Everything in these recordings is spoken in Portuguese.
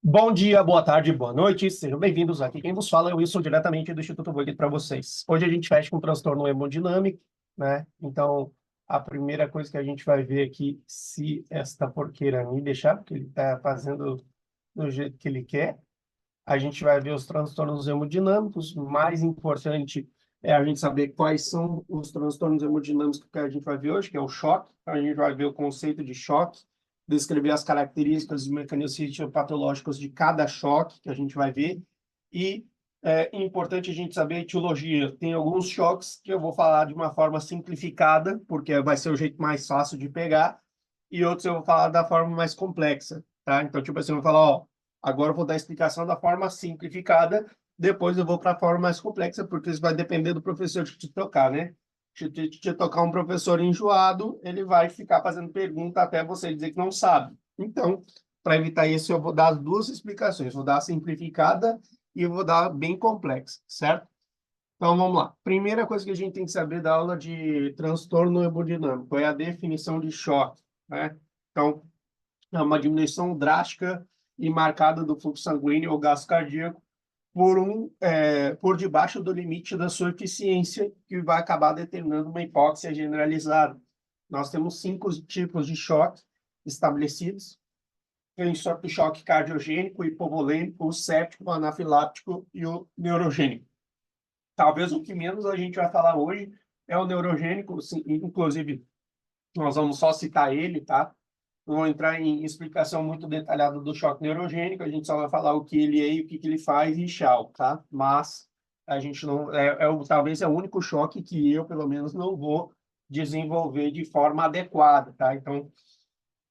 Bom dia, boa tarde, boa noite, sejam bem-vindos aqui. Quem vos fala é o Wilson, diretamente do Instituto Voigt para vocês. Hoje a gente fecha com transtorno hemodinâmico, né? Então, a primeira coisa que a gente vai ver aqui, se esta porqueira me deixar, porque ele está fazendo do jeito que ele quer, a gente vai ver os transtornos hemodinâmicos. Mais importante é a gente saber quais são os transtornos hemodinâmicos que a gente vai ver hoje, que é o choque. Então, a gente vai ver o conceito de choque, descrever as características e mecanismos patológicos de cada choque que a gente vai ver. E é importante a gente saber a etiologia. Tem alguns choques que eu vou falar de uma forma simplificada, porque vai ser o jeito mais fácil de pegar, e outros eu vou falar da forma mais complexa, tá? Então, tipo assim, eu vou falar, ó, agora eu vou dar a explicação da forma simplificada, depois eu vou para a forma mais complexa, porque isso vai depender do professor que te tocar, né? Se te tocar um professor enjoado, ele vai ficar fazendo pergunta até você dizer que não sabe. Então, para evitar isso, eu vou dar as duas explicações. Vou dar a simplificada e vou dar bem complexa, certo? Então, vamos lá. Primeira coisa que a gente tem que saber da aula de transtorno hemodinâmico é a definição de choque, né? Então, é uma diminuição drástica e marcada do fluxo sanguíneo ou gasto cardíaco por debaixo do limite da sua eficiência, que vai acabar determinando uma hipóxia generalizada. Nós temos 5 tipos de choque estabelecidos. Tem o choque cardiogênico, hipovolêmico, o séptico, o anafiláptico e o neurogênico. Talvez o que menos a gente vai falar hoje é o neurogênico, inclusive nós vamos só citar ele, tá? Não vou entrar em explicação muito detalhada do choque neurogênico, a gente só vai falar o que ele é e o que ele faz e tchau, tá? Mas a gente não talvez é o único choque que eu, pelo menos, não vou desenvolver de forma adequada, tá? Então,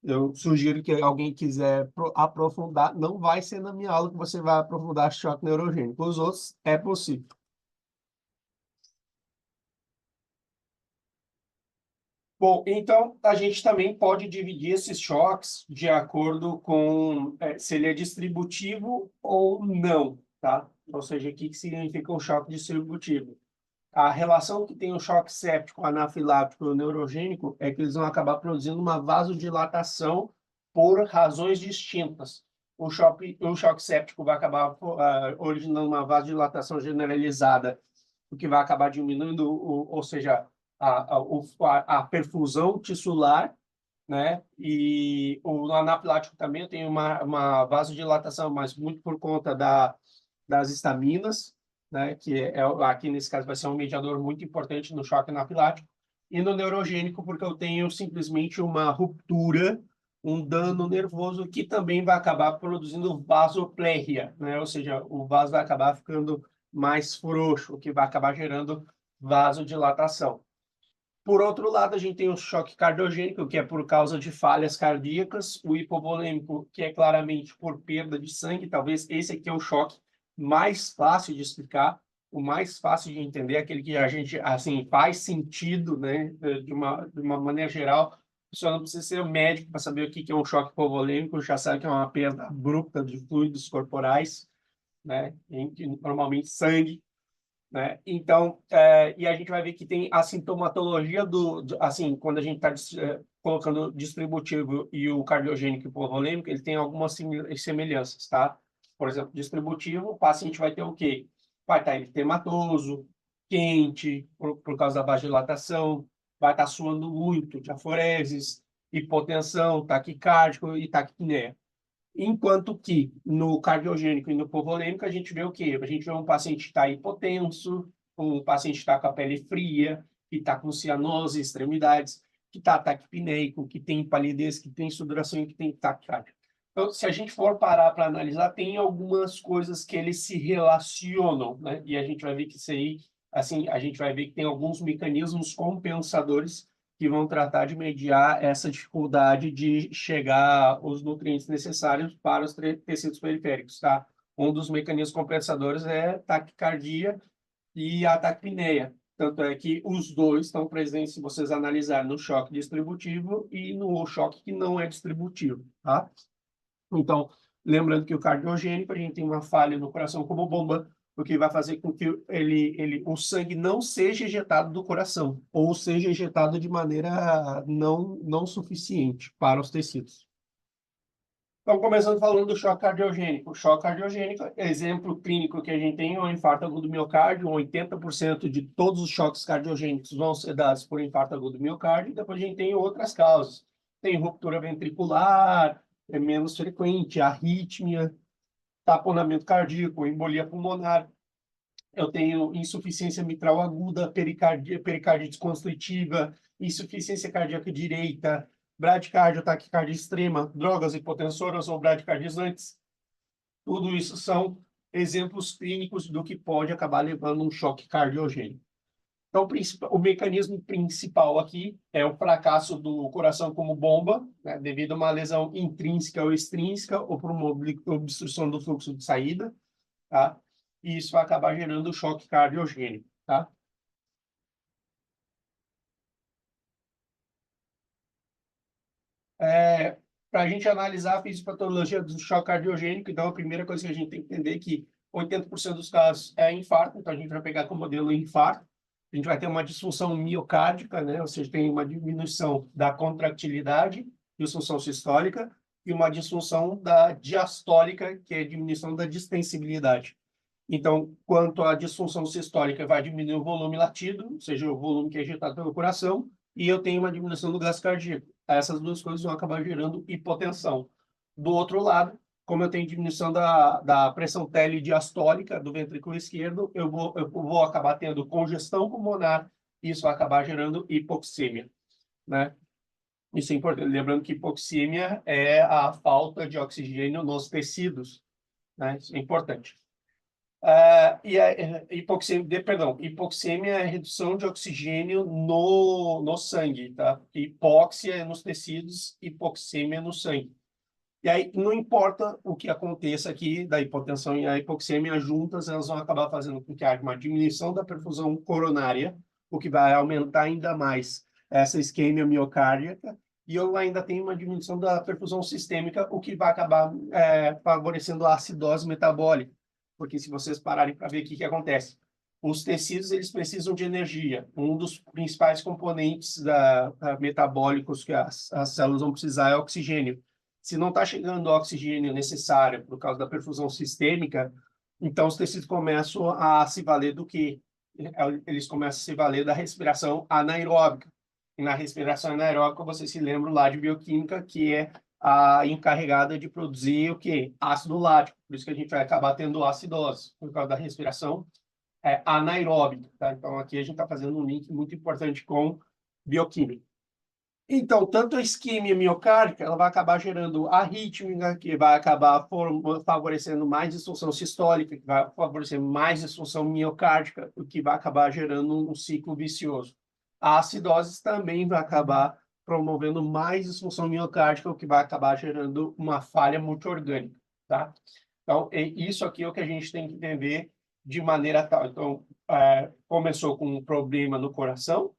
eu sugiro que alguém quiser aprofundar, não vai ser na minha aula que você vai aprofundar choque neurogênico. Os outros é possível. Bom, então a gente também pode dividir esses choques de acordo com se ele é distributivo ou não, tá? Ou seja, o que significa um choque distributivo? A relação que tem o choque séptico, anafilático e o neurogênico é que eles vão acabar produzindo uma vasodilatação por razões distintas. O choque séptico vai acabar originando uma vasodilatação generalizada, o que vai acabar diminuindo, ou seja, a perfusão tissular, né? E o anafilático também tem uma vasodilatação, mas muito por conta das estaminas, né? Que aqui nesse caso vai ser um mediador muito importante no choque anafilático. E no neurogênico, porque eu tenho simplesmente uma ruptura, um dano nervoso que também vai acabar produzindo vasoplegia, né? Ou seja, o vaso vai acabar ficando mais frouxo, o que vai acabar gerando vasodilatação. Por outro lado, a gente tem o choque cardiogênico, que é por causa de falhas cardíacas, o hipovolêmico, que é claramente por perda de sangue. Talvez esse aqui é o choque mais fácil de explicar, o mais fácil de entender, aquele que a gente, assim, faz sentido, né, de uma maneira geral. Só não precisa ser médico para saber o que é um choque hipovolêmico, já sabe que é uma perda abrupta de fluidos corporais, né, normalmente sangue, né? Então, e a gente vai ver que tem a sintomatologia assim, quando a gente está colocando o distributivo e o cardiogênico e o hipovolêmico, ele tem algumas semelhanças, tá? Por exemplo, distributivo, o paciente vai ter o quê? Vai estar eritematoso, quente, por causa da vasodilatação, vai estar suando muito, diaforeses, hipotensão, taquicárdico e taquipneia. Enquanto que no cardiogênico e no hipovolêmico a gente vê o quê? A gente vê um paciente que está hipotenso, um paciente que está com a pele fria, que está com cianose, extremidades, que está taquipneico, que tem palidez, que tem sudoração e que tem taquicardia. Então, se a gente for parar para analisar, tem algumas coisas que eles se relacionam, né? E a gente vai ver que isso aí, assim, a gente vai ver que tem alguns mecanismos compensadores que vão tratar de mediar essa dificuldade de chegar os nutrientes necessários para os tecidos periféricos, tá? Um dos mecanismos compensadores é taquicardia e a taquipneia. Tanto é que os dois estão presentes, se vocês analisarem, no choque distributivo e no choque que não é distributivo, tá? Então, lembrando que o cardiogênico, a gente tem uma falha no coração como bomba, o que vai fazer com que o sangue não seja ejetado do coração, ou seja ejetado de maneira não suficiente para os tecidos. Então, começando falando do choque cardiogênico. O choque cardiogênico, exemplo clínico que a gente tem é o infarto agudo do miocárdio. 80% de todos os choques cardiogênicos vão ser dados por infarto agudo do miocárdio. E depois a gente tem outras causas. Tem ruptura ventricular, é menos frequente, arrítmia, taponamento cardíaco, embolia pulmonar. Eu tenho insuficiência mitral aguda, pericardite constritiva, insuficiência cardíaca direita, bradicardia, taquicardia extrema, drogas hipotensoras ou bradicardiantes. Tudo isso são exemplos clínicos do que pode acabar levando um choque cardiogênico. Então, o mecanismo principal aqui é o fracasso do coração como bomba, né, devido a uma lesão intrínseca ou extrínseca, ou por uma obstrução do fluxo de saída, tá? E isso vai acabar gerando choque cardiogênico, tá? Para a gente analisar a fisiopatologia do choque cardiogênico, então a primeira coisa que a gente tem que entender é que 80% dos casos é infarto, então a gente vai pegar como modelo infarto, a gente vai ter uma disfunção miocárdica, né? Ou seja, tem uma diminuição da contractilidade, disfunção sistólica, e uma disfunção da diastólica, que é a diminuição da distensibilidade. Então, quanto à disfunção sistólica, vai diminuir o volume latido, ou seja, o volume que é injetado pelo coração, e eu tenho uma diminuição do gasto cardíaco. Essas duas coisas vão acabar gerando hipotensão. Do outro lado, como eu tenho diminuição da pressão telediastólica do ventrículo esquerdo, eu vou acabar tendo congestão pulmonar, e isso vai acabar gerando hipoxêmia, né? Isso é importante. Lembrando que hipoxêmia é a falta de oxigênio nos tecidos, né? Isso é importante. E a hipoxêmia, perdão, hipoxêmia é a redução de oxigênio no sangue, tá? Hipóxia é nos tecidos, hipoxêmia é no sangue. E aí, não importa o que aconteça aqui, da hipotensão e a hipoxêmia juntas, elas vão acabar fazendo com que haja uma diminuição da perfusão coronária, o que vai aumentar ainda mais essa isquemia miocárdica, e eu ainda tenho uma diminuição da perfusão sistêmica, o que vai acabar favorecendo a acidose metabólica. Porque se vocês pararem para ver o que acontece, os tecidos eles precisam de energia. Um dos principais componentes metabólicos que as células vão precisar é oxigênio. Se não está chegando o oxigênio necessário por causa da perfusão sistêmica, então os tecidos começam a se valer do quê? Eles começam a se valer da respiração anaeróbica. E na respiração anaeróbica, você se lembra lá de bioquímica, que é a encarregada de produzir o quê? Ácido lático. Por isso que a gente vai acabar tendo acidose, por causa da respiração anaeróbica. Tá? Então, aqui a gente está fazendo um link muito importante com bioquímica. Então, tanto a isquemia miocárdica, ela vai acabar gerando arrítmia, que vai acabar favorecendo mais disfunção sistólica, que vai favorecer mais disfunção miocárdica, o que vai acabar gerando um ciclo vicioso. A acidose também vai acabar promovendo mais disfunção miocárdica, o que vai acabar gerando uma falha multiorgânica, tá? Então, isso aqui é o que a gente tem que entender de maneira tal. Então, começou com um problema no coração,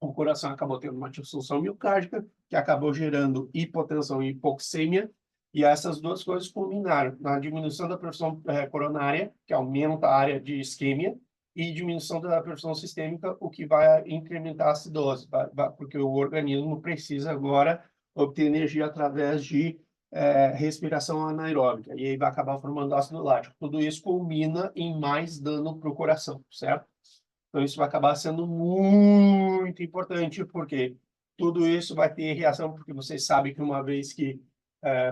o coração acabou tendo uma disfunção miocárdica, que acabou gerando hipotensão e hipoxêmia, e essas duas coisas culminaram na diminuição da pressão coronária, que aumenta a área de isquemia, e diminuição da pressão sistêmica, o que vai incrementar a acidose, porque o organismo precisa agora obter energia através de respiração anaeróbica, e aí vai acabar formando ácido lático. Tudo isso culmina em mais dano para o coração, certo? Então, isso vai acabar sendo muito importante, porque tudo isso vai ter reação, porque vocês sabem que uma vez que,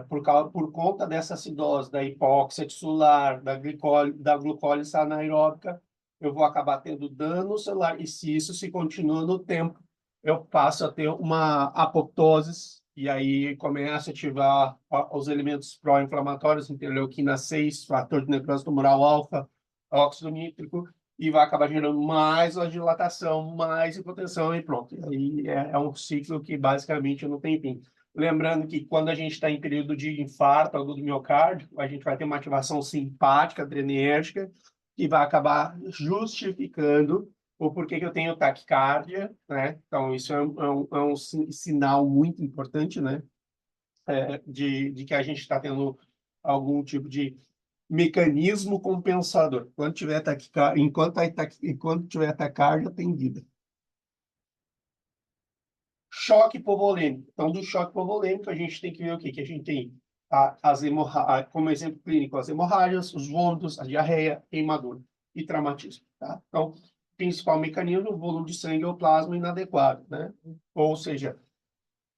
por conta dessa acidose, da hipóxia tissular, da glucólise anaeróbica, eu vou acabar tendo dano celular. E se isso se continua no tempo, eu passo a ter uma apoptose, e aí começa a ativar os elementos pró-inflamatórios, interleuquina 6, fator de necrose tumoral alfa, óxido nítrico, e vai acabar gerando mais dilatação, mais hipotensão e pronto. E aí é um ciclo que basicamente não tem fim. Lembrando que quando a gente está em período de infarto agudo do miocárdio, a gente vai ter uma ativação simpática, adrenérgica, que vai acabar justificando o porquê que eu tenho taquicardia, né? Então, isso é um sinal muito importante, né? De que a gente está tendo algum tipo de mecanismo compensador. Quando tiver taquicardia, enquanto tiver taquicardia, tem vida. Choque hipovolêmico. Então, do choque hipovolêmico, a gente tem que ver o quê? Que a gente tem como exemplo clínico, as hemorragias, os vômitos, a diarreia, queimadura e traumatismo, tá? Então, principal mecanismo, o volume de sangue ou plasma inadequado, né? Ou seja,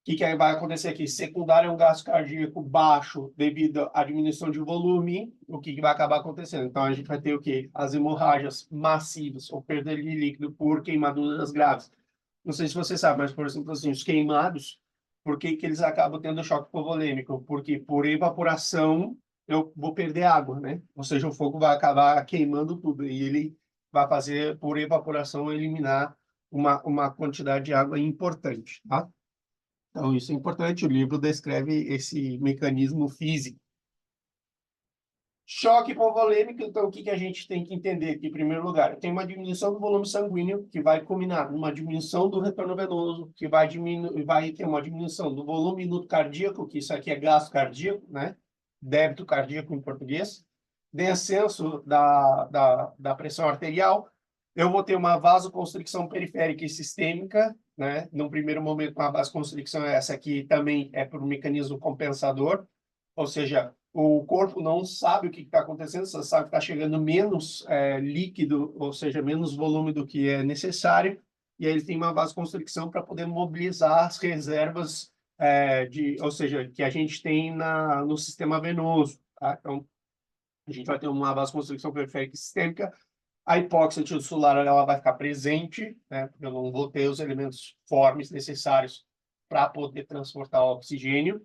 que vai acontecer aqui? Secundário é um gasto cardíaco baixo devido à diminuição de volume, o que vai acabar acontecendo? Então, a gente vai ter o quê? As hemorragias massivas ou perda de líquido por queimaduras graves. Não sei se você sabe, mas, por exemplo, assim, os queimados, por que que eles acabam tendo choque hipovolêmico? Porque por evaporação eu vou perder água, né? Ou seja, o fogo vai acabar queimando tudo e ele vai fazer, por evaporação, eliminar uma quantidade de água importante, tá? Então, isso é importante. O livro descreve esse mecanismo físico. Choque hipovolêmico, então, o que a gente tem que entender aqui, em primeiro lugar? Tem uma diminuição do volume sanguíneo, que vai culminar numa diminuição do retorno venoso, que vai ter uma diminuição do volume minuto cardíaco, que isso aqui é gasto cardíaco, né? Débito cardíaco em português. Descenso da pressão arterial. Eu vou ter uma vasoconstricção periférica e sistêmica, né? No primeiro momento, uma vasoconstricção essa aqui também é por um mecanismo compensador, ou seja, o corpo não sabe o que está acontecendo, só sabe que está chegando menos líquido, ou seja, menos volume do que é necessário, e aí ele tem uma vasoconstricção para poder mobilizar as reservas, ou seja, que a gente tem no sistema venoso. Tá? Então, a gente vai ter uma vasoconstricção periférica e sistêmica. A hipóxia tissular ela vai ficar presente, né? Porque eu não vou ter os elementos formes necessários para poder transportar o oxigênio.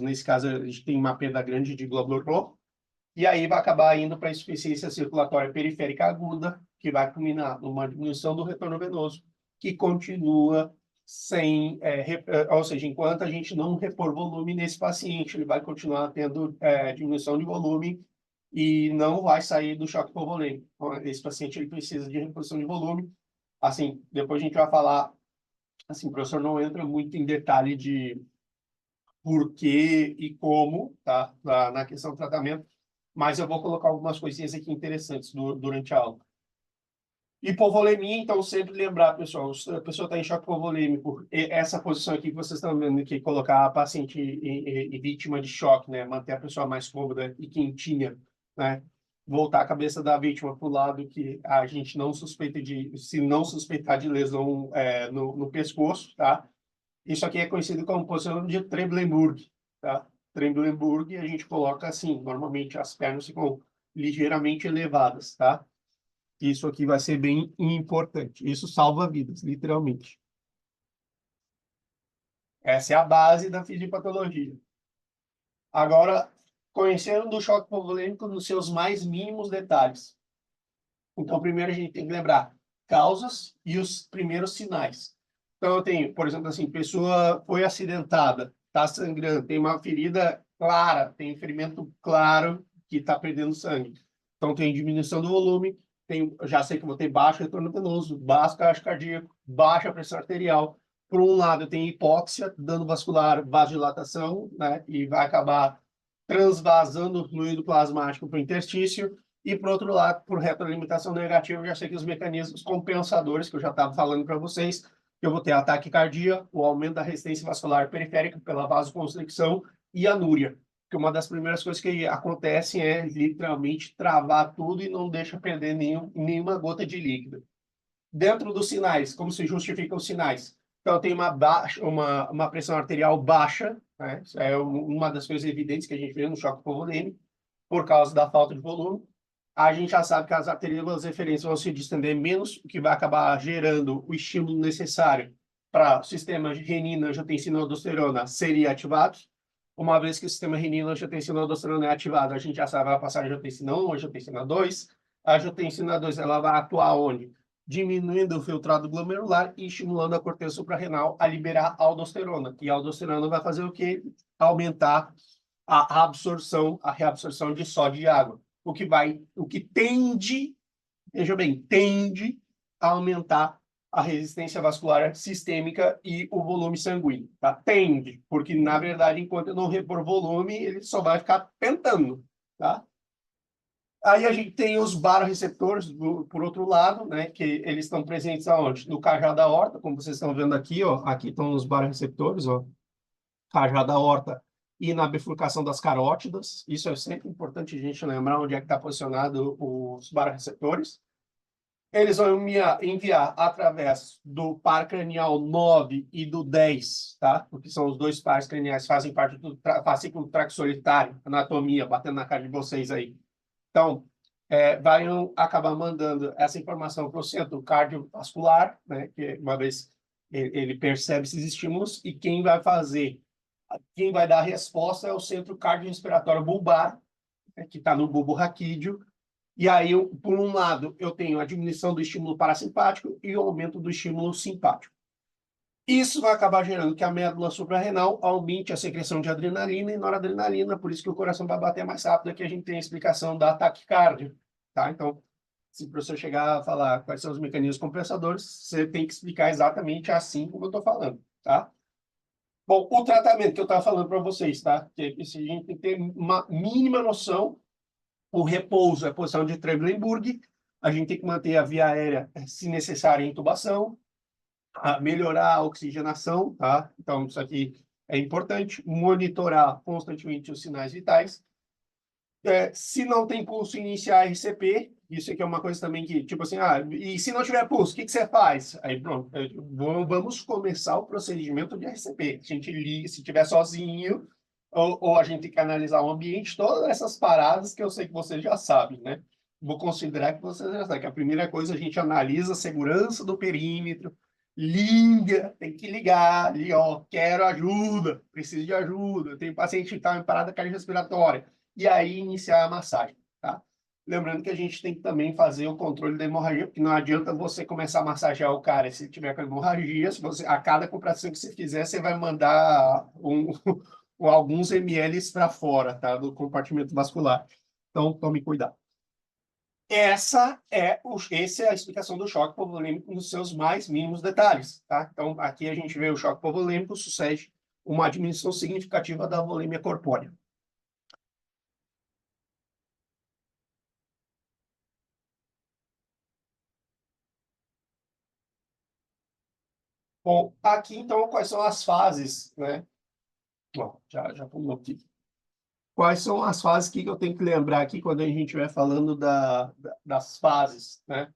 Nesse caso, a gente tem uma perda grande de glóbulo roxo, e aí vai acabar indo para a insuficiência circulatória periférica aguda, que vai culminar numa diminuição do retorno venoso, que continua sem, ou seja, enquanto a gente não repor volume nesse paciente, ele vai continuar tendo diminuição de volume e não vai sair do choque hipovolêmico. Então, esse paciente ele precisa de reposição de volume. Assim, depois a gente vai falar, assim, o professor não entra muito em detalhe de por que e como, tá? Na questão do tratamento, mas eu vou colocar algumas coisinhas aqui interessantes durante a aula. Hipovolemia, então, sempre lembrar, pessoal, a pessoa está em choque hipovolêmico, essa posição aqui que vocês estão vendo aqui, colocar a paciente e vítima de choque, né? Manter a pessoa mais cômoda e quentinha, né? Voltar a cabeça da vítima para o lado que a gente não suspeita se não suspeitar de lesão no pescoço, tá? Isso aqui é conhecido como posição de Tremblemburg, tá? Tremblemburg, a gente coloca assim, normalmente as pernas ficam ligeiramente elevadas, tá? Isso aqui vai ser bem importante. Isso salva vidas, literalmente. Essa é a base da fisiopatologia. Agora, conhecendo do choque hipovolêmico nos seus mais mínimos detalhes. Então, primeiro a gente tem que lembrar causas e os primeiros sinais. Então, eu tenho, por exemplo, assim, pessoa foi acidentada, está sangrando, tem uma ferida clara, tem ferimento claro que está perdendo sangue. Então, tem diminuição do volume, já sei que vou ter baixo retorno venoso, baixo taxa cardíaco, baixa pressão arterial. Por um lado, eu tenho hipóxia, dano vascular, vasodilatação, né, e vai acabar transvasando o fluido plasmático para o interstício. E, por outro lado, por retroalimentação negativa, eu já sei que os mecanismos compensadores, que eu já estava falando para vocês, que eu vou ter ataque cardíaco, o aumento da resistência vascular periférica pela vasoconstricção e anúria. Que uma das primeiras coisas que acontecem é literalmente travar tudo e não deixa perder nenhuma gota de líquido. Dentro dos sinais, como se justificam os sinais? Então, tem uma pressão arterial baixa, né? Isso é uma das coisas evidentes que a gente vê no choque hipovolêmico, por causa da falta de volume. A gente já sabe que as arterias referências vão se distender menos, o que vai acabar gerando o estímulo necessário para o sistema renina, angiotensina e aldosterona serem ativados. Uma vez que o sistema renina, angiotensina e aldosterona é ativado, a gente já sabe, vai passar a angiotensina 1, angiotensina 2. A angiotensina 2 ela vai atuar onde? Diminuindo o filtrado glomerular e estimulando a corteza suprarrenal a liberar aldosterona. E a aldosterona vai fazer o quê? Aumentar a reabsorção de sódio e água. O que tende, veja bem, tende a aumentar a resistência vascular sistêmica e o volume sanguíneo, tá? Tende, porque na verdade, enquanto eu não repor volume, ele só vai ficar tentando, tá? Aí a gente tem os baroreceptores, por outro lado, né, que eles estão presentes aonde? No cajado da aorta, como vocês estão vendo aqui, ó, aqui estão os baroreceptores, ó, cajado da aorta e na bifurcação das carótidas. Isso é sempre importante a gente lembrar onde é que está posicionado os baroreceptores. Eles vão enviar através do par cranial 9 e do 10, tá? Porque são os dois pares craniais que fazem parte do fascículo traxolitário, anatomia, batendo na cara de vocês aí. Então, vai acabar mandando essa informação para o centro cardiovascular, né? Que uma vez ele percebe esses estímulos, e quem vai dar a resposta é o centro cardiorrespiratório bulbar, né, que está no bulbo raquídeo. E aí, por um lado, eu tenho a diminuição do estímulo parasimpático e o aumento do estímulo simpático. Isso vai acabar gerando que a médula suprarrenal aumente a secreção de adrenalina e noradrenalina, por isso que o coração vai bater mais rápido. Aqui a gente tem a explicação da taquicardia, tá? Então, se o professor chegar a falar quais são os mecanismos compensadores, você tem que explicar exatamente assim como eu estou falando, tá? Bom, o tratamento que eu estava falando para vocês, tá? Que a gente tem que ter uma mínima noção. O repouso é a posição de Trendelenburg. A gente tem que manter a via aérea, se necessário, em intubação, melhorar a oxigenação, tá? Então, isso aqui é importante. Monitorar constantemente os sinais vitais. Se não tem pulso, iniciar RCP. Isso aqui é uma coisa também que, tipo assim, e se não tiver pulso, o que você faz? Aí, pronto, vamos começar o procedimento de RCP. A gente liga, se tiver sozinho, ou a gente tem que analisar o ambiente, todas essas paradas que eu sei que vocês já sabem, né? Vou considerar que vocês já sabem, que a primeira coisa a gente analisa a segurança do perímetro, liga, tem que ligar, ali, ó, quero ajuda, preciso de ajuda, tem paciente que está em parada cardiorrespiratória, e aí iniciar a massagem, tá? Lembrando que a gente tem que também fazer o controle da hemorragia, porque não adianta você começar a massagear o cara se tiver com hemorragia, se você, a cada compressão que você fizer, você vai mandar alguns ml para fora, tá? Do compartimento vascular. Então, tome cuidado. Essa é a explicação do choque hipovolêmico nos seus mais mínimos detalhes, tá? Então, aqui a gente vê o choque hipovolêmico sucede uma diminuição significativa da volêmia corpórea. Bom, aqui, então, quais são as fases, né? Bom, já pulou aqui. Quais são as fases que eu tenho que lembrar aqui quando a gente estiver falando das fases, né?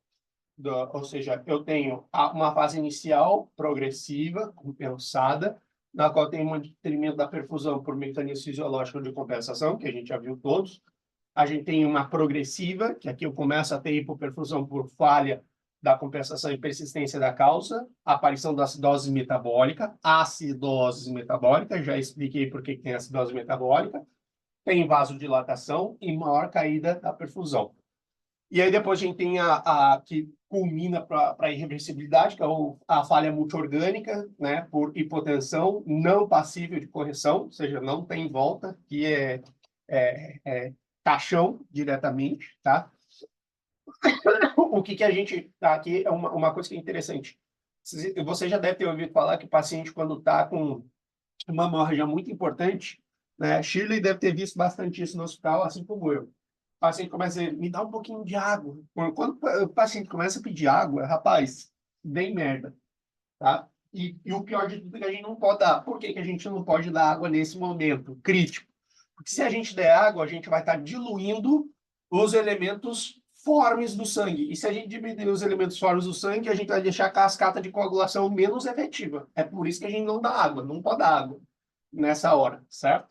Ou seja, eu tenho uma fase inicial progressiva, compensada, na qual tem um detrimento da perfusão por mecanismo fisiológico de compensação, que a gente já viu todos. A gente tem uma progressiva, que aqui eu começo a ter hipoperfusão por falha da compensação e persistência da causa, aparição da acidose metabólica, já expliquei por que tem acidose metabólica, tem vasodilatação e maior caída da perfusão. E aí depois a gente tem a que culmina para a irreversibilidade, que é a falha multiorgânica, né, por hipotensão não passível de correção, ou seja, não tem volta, que é caixão diretamente, tá? O que a gente tá aqui é uma coisa que é interessante. Você já deve ter ouvido falar que o paciente, quando está com uma hemorragia muito importante, né? Shirley deve ter visto bastante isso no hospital, assim como eu. O paciente começa a dizer, me dá um pouquinho de água. Quando o paciente começa a pedir água, rapaz, bem merda, tá? E o pior de tudo é que a gente não pode dar. Por que que a gente não pode dar água nesse momento crítico? Porque se a gente der água, a gente vai estar diluindo os elementos formes do sangue. E se a gente diminuir os elementos formes do sangue, a gente vai deixar a cascata de coagulação menos efetiva. É por isso que a gente não dá água, não pode dar água nessa hora, certo?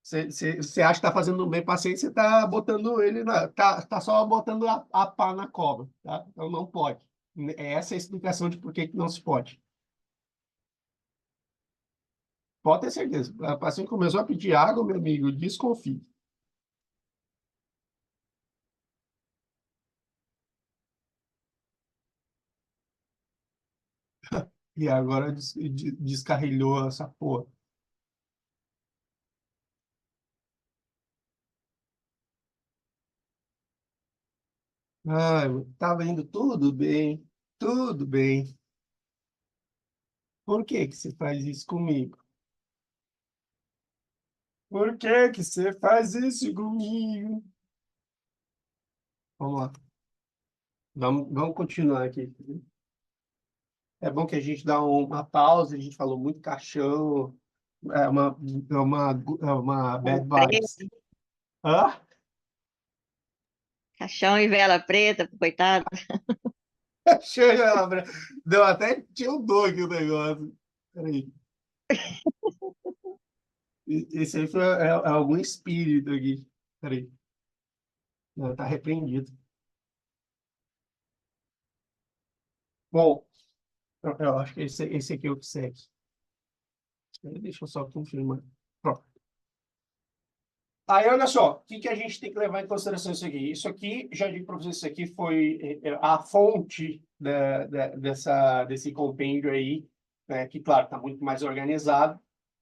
Você acha que está fazendo bem para o paciente, você está botando ele tá só botando a pá na cova, tá? Então não pode. Essa é a explicação de por que não se pode. Pode ter certeza. O paciente começou a pedir água, meu amigo, desconfie. E agora descarrilhou essa porra. Ai, tava indo tudo bem, tudo bem. Por que que você faz isso comigo? Por que que você faz isso comigo? Vamos lá, vamos continuar aqui. É bom que a gente dá uma pausa, a gente falou muito caixão, é uma bad vibes. Preto, Hã? caixão e vela preta, coitado. Chega, deu até tiltou aqui o negócio. Peraí. Esse aí é algum espírito aqui. Peraí. Não, tá repreendido. Bom, eu acho que esse aqui é o que segue. Deixa eu só confirmar. Pronto. Aí, olha só, o que a gente tem que levar em consideração isso aqui? Isso aqui, já digo para vocês, isso aqui foi a fonte desse compêndio aí, né, que, claro, está muito mais organizado.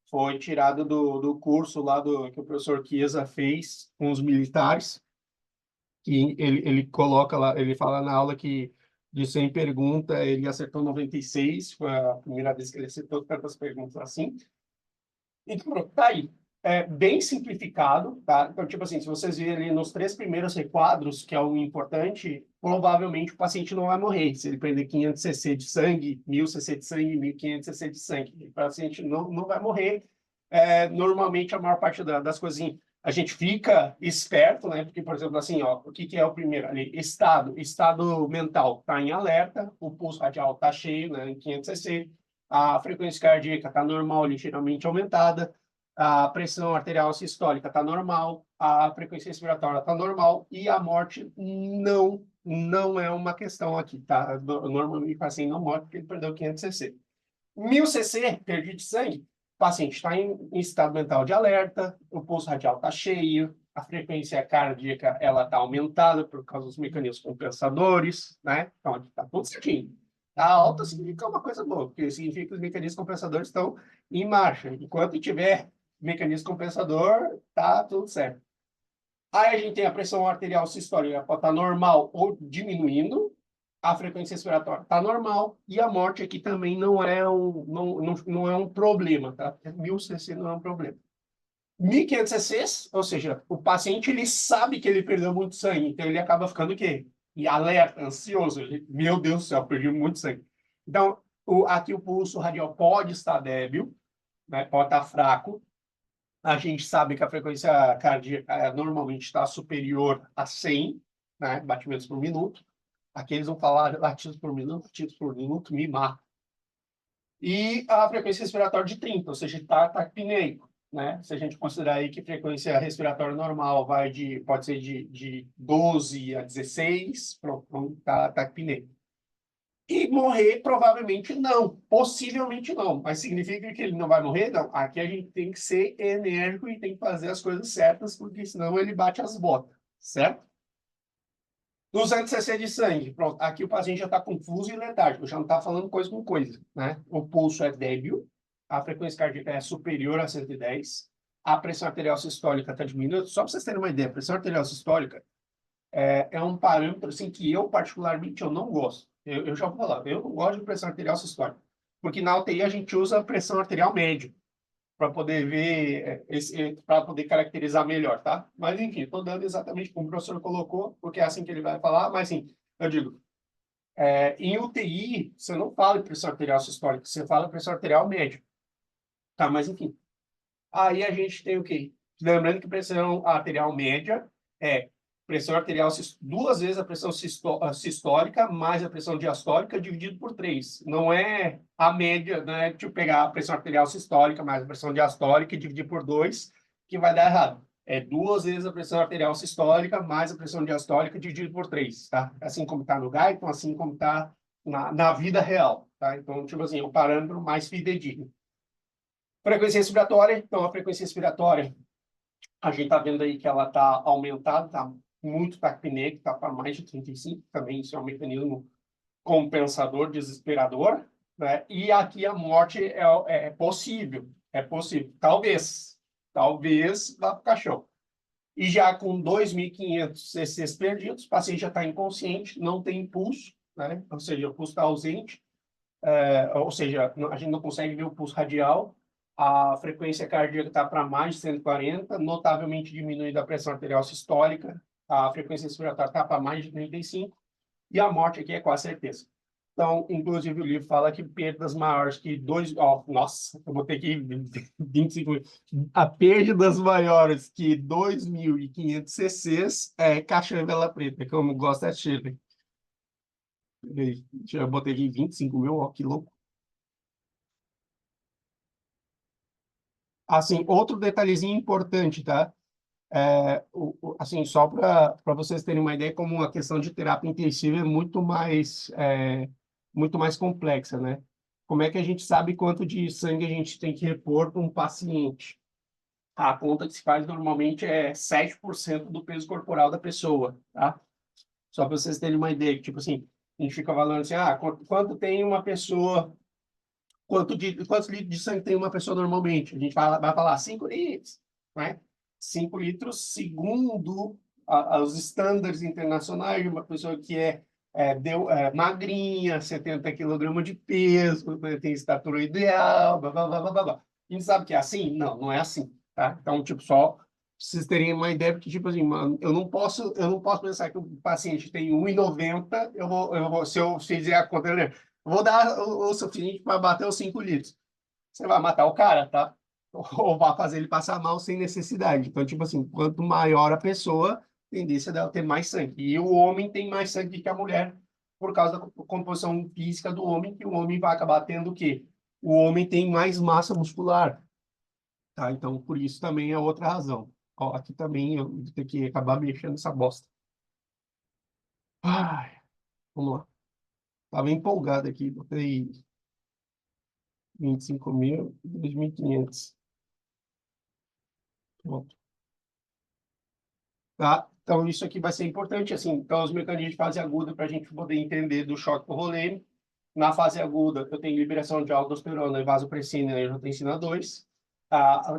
Foi tirado do curso lá que o professor Chiesa fez com os militares, que ele coloca lá, ele fala na aula que de 100 perguntas, ele acertou 96, foi a primeira vez que ele acertou tantas perguntas assim. Então, pronto, tá aí. É bem simplificado, tá? Então, tipo assim, se vocês virem ali nos 3 primeiros requadros, que é o importante, provavelmente o paciente não vai morrer. Se ele perder 500 cc de sangue, 1000 cc de sangue, 1500 cc de sangue, o paciente não vai morrer. Normalmente, a maior parte das coisas, assim, a gente fica esperto, né? Porque, por exemplo, assim, ó, o que é o primeiro ali? Estado mental tá em alerta, o pulso radial tá cheio, né? Em 500 cc, a frequência cardíaca está normal, ligeiramente aumentada, a pressão arterial sistólica está normal, a frequência respiratória está normal e a morte não é uma questão aqui, tá? Normalmente o paciente não morre porque ele perdeu 500 cc. 1000 cc, perda de sangue, o paciente está em estado mental de alerta, o pulso radial está cheio, a frequência cardíaca ela está aumentada por causa dos mecanismos compensadores, né? Então, aqui está tudo certinho. A alta significa uma coisa boa, porque significa que os mecanismos compensadores estão em marcha. Enquanto tiver mecanismo compensador, tá tudo certo. Aí a gente tem a pressão arterial sistólica, pode estar normal ou diminuindo, a frequência respiratória está normal, e a morte aqui também não é um problema, tá? 1000 cc não é um problema. 1500 cc, ou seja, o paciente ele sabe que ele perdeu muito sangue, então ele acaba ficando o quê? E alerta, ansioso. Meu Deus do céu, perdi muito sangue. Então, aqui o pulso radial pode estar débil, né? Pode estar fraco. A gente sabe que a frequência cardíaca normalmente está superior a 100, né? Batimentos por minuto. Aqui eles vão falar latidos por minuto, me mata. E a frequência respiratória de 30, ou seja, está apneico, né? Se a gente considerar aí que frequência respiratória normal pode ser de 12 a 16, pronto, está apneico. E morrer, provavelmente não. Possivelmente não. Mas significa que ele não vai morrer? Não. Aqui a gente tem que ser enérgico e tem que fazer as coisas certas, porque senão ele bate as botas, certo? 200 cc de sangue. Pronto. Aqui o paciente já está confuso e letárgico, já não está falando coisa com coisa, né? O pulso é débil, a frequência cardíaca é superior a 110, a pressão arterial sistólica está diminuindo. Só para vocês terem uma ideia, a pressão arterial sistólica é um parâmetro assim, que eu, particularmente, eu não gosto. Eu já vou falar, eu não gosto de pressão arterial sistólica, porque na UTI a gente usa a pressão arterial média para poder ver, para poder caracterizar melhor, tá? Mas, enfim, estou dando exatamente como o professor colocou, porque é assim que ele vai falar, mas, sim, eu digo, em UTI, você não fala de pressão arterial sistólica, você fala pressão arterial média, tá? Mas, enfim, aí a gente tem o quê? Lembrando que pressão arterial média é pressão arterial duas vezes a pressão sistólica mais a pressão diastólica dividido por 3. Não é a média, não é tipo pegar a pressão arterial sistólica mais a pressão diastólica e dividir por 2 que vai dar errado. É duas vezes a pressão arterial sistólica mais a pressão diastólica dividido por 3, tá? Assim como está no Guyton, assim como está na vida real, tá? Então, tipo assim, é um parâmetro mais fidedigno. Frequência respiratória, então a frequência respiratória, a gente está vendo aí que ela está aumentada, está muito taquipneico, está para mais de 35, também isso é um mecanismo compensador, desesperador, né? E aqui a morte é possível, talvez vá para o caixão. E já com 2.500 cc's perdidos, o paciente já está inconsciente, não tem pulso, né? Ou seja, o pulso está ausente, ou seja, a gente não consegue ver o pulso radial, a frequência cardíaca está para mais de 140, notavelmente diminuída a pressão arterial sistólica, a frequência respiratória está para mais de 35, e a morte aqui é quase certeza. Então, inclusive, o livro fala que perdas maiores que nossa, eu vou ter que 25. A perdas maiores que 2.500 cc's é caixão e vela preta, como gosta de Shirley. Eu botei aqui 25 mil, ó, que louco. Assim, outro detalhezinho importante, tá? Assim, só para vocês terem uma ideia, como a questão de terapia intensiva é muito mais complexa, né? Como é que a gente sabe quanto de sangue a gente tem que repor para um paciente? A conta que se faz normalmente é 7% do peso corporal da pessoa, tá? Só para vocês terem uma ideia, tipo assim, a gente fica falando assim, quanto tem uma pessoa, quantos litros de sangue tem uma pessoa normalmente? A gente vai falar 5 litros, né? 5 litros segundo os estándares internacionais de uma pessoa que é magrinha, 70 quilogramas de peso, né, tem estatura ideal, blá, blá, blá, blá, blá. A gente sabe que é assim? Não, não é assim, tá? Então, tipo, só pra vocês terem uma ideia, porque, tipo assim, mano, eu não posso pensar que o paciente tem 1,90, se eu fizer a conta, né, vou dar o suficiente para bater os 5 litros. Você vai matar o cara, tá? Ou vai fazer ele passar mal sem necessidade. Então, tipo assim, quanto maior a pessoa, a tendência dela ter mais sangue. E o homem tem mais sangue que a mulher, por causa da composição física do homem, que o homem vai acabar tendo o quê? O homem tem mais massa muscular, tá? Então, por isso também é outra razão. Ó, aqui também eu vou ter que acabar mexendo essa bosta. Ai, vamos lá. Tava empolgado aqui, botei 25 mil, 2.500. Pronto. Tá? Então, isso aqui vai ser importante, assim, então, os mecanismos de fase aguda, para a gente poder entender do choque hipovolêmico. Na fase aguda, eu tenho liberação de aldosterona e vasopressina e angiotensina 2.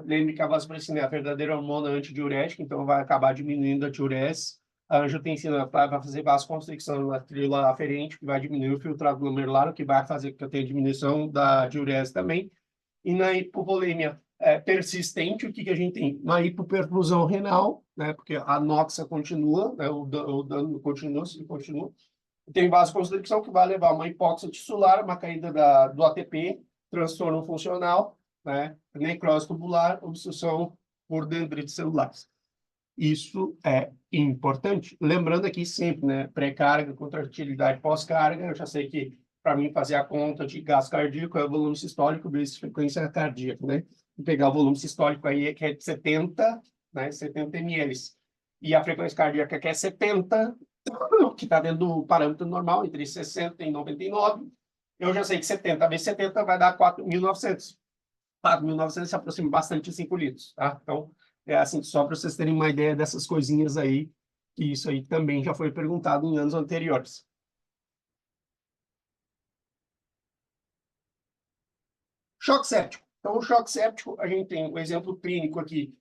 Lembre que a vasopressina é a verdadeira hormona antidiurética, então vai acabar diminuindo a diurese. A angiotensina vai fazer vasoconstricção na tríola aferente, que vai diminuir o filtrado glomerular, o que vai fazer com que eu tenha diminuição da diurese também. E na hipovolemia persistente, o que que a gente tem? Uma hipoperfusão renal, né, porque a anoxia continua, né, o dano continua, se continua. Tem vasoconstricção que vai levar a uma hipóxia tissular, uma caída do ATP, transtorno funcional, né, necrose tubular, obstrução por dendrites celulares. Isso é importante. Lembrando aqui sempre, né, pré-carga, contratilidade pós-carga, eu já sei que para mim fazer a conta de gasto cardíaco é o volume sistólico vezes frequência cardíaca, né? Vou pegar o volume sistólico aí que é de 70, né, 70 ml. E a frequência cardíaca que é 70, que está dentro do parâmetro normal, entre 60 e 99. Eu já sei que 70 vezes 70 vai dar 4.900. 4.900 se aproxima bastante de 5 litros, tá? Então, é assim, só para vocês terem uma ideia dessas coisinhas aí, que isso aí também já foi perguntado em anos anteriores. Choque séptico. Então, o choque séptico, a gente tem um exemplo clínico aqui,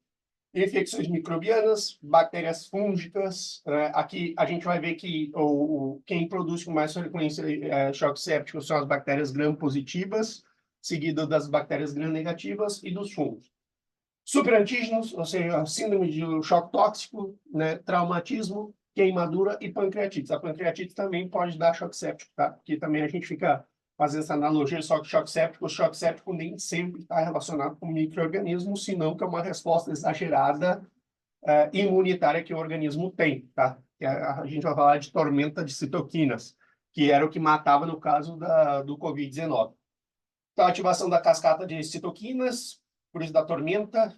infecções microbianas, bactérias fúngicas. Aqui a gente vai ver que quem produz com mais frequência choque séptico são as bactérias gram-positivas, seguido das bactérias gram-negativas e dos fungos. Superantígenos, ou seja, síndrome de choque tóxico, né, traumatismo, queimadura e pancreatite. A pancreatite também pode dar choque séptico, tá? Porque também a gente fica fazendo essa analogia só que choque séptico. O choque séptico nem sempre está relacionado com micro-organismos, senão que é uma resposta exagerada imunitária que o organismo tem, tá? A gente vai falar de tormenta de citoquinas, que era o que matava no caso do Covid-19. Então, a ativação da cascata de citoquinas, por isso da tormenta,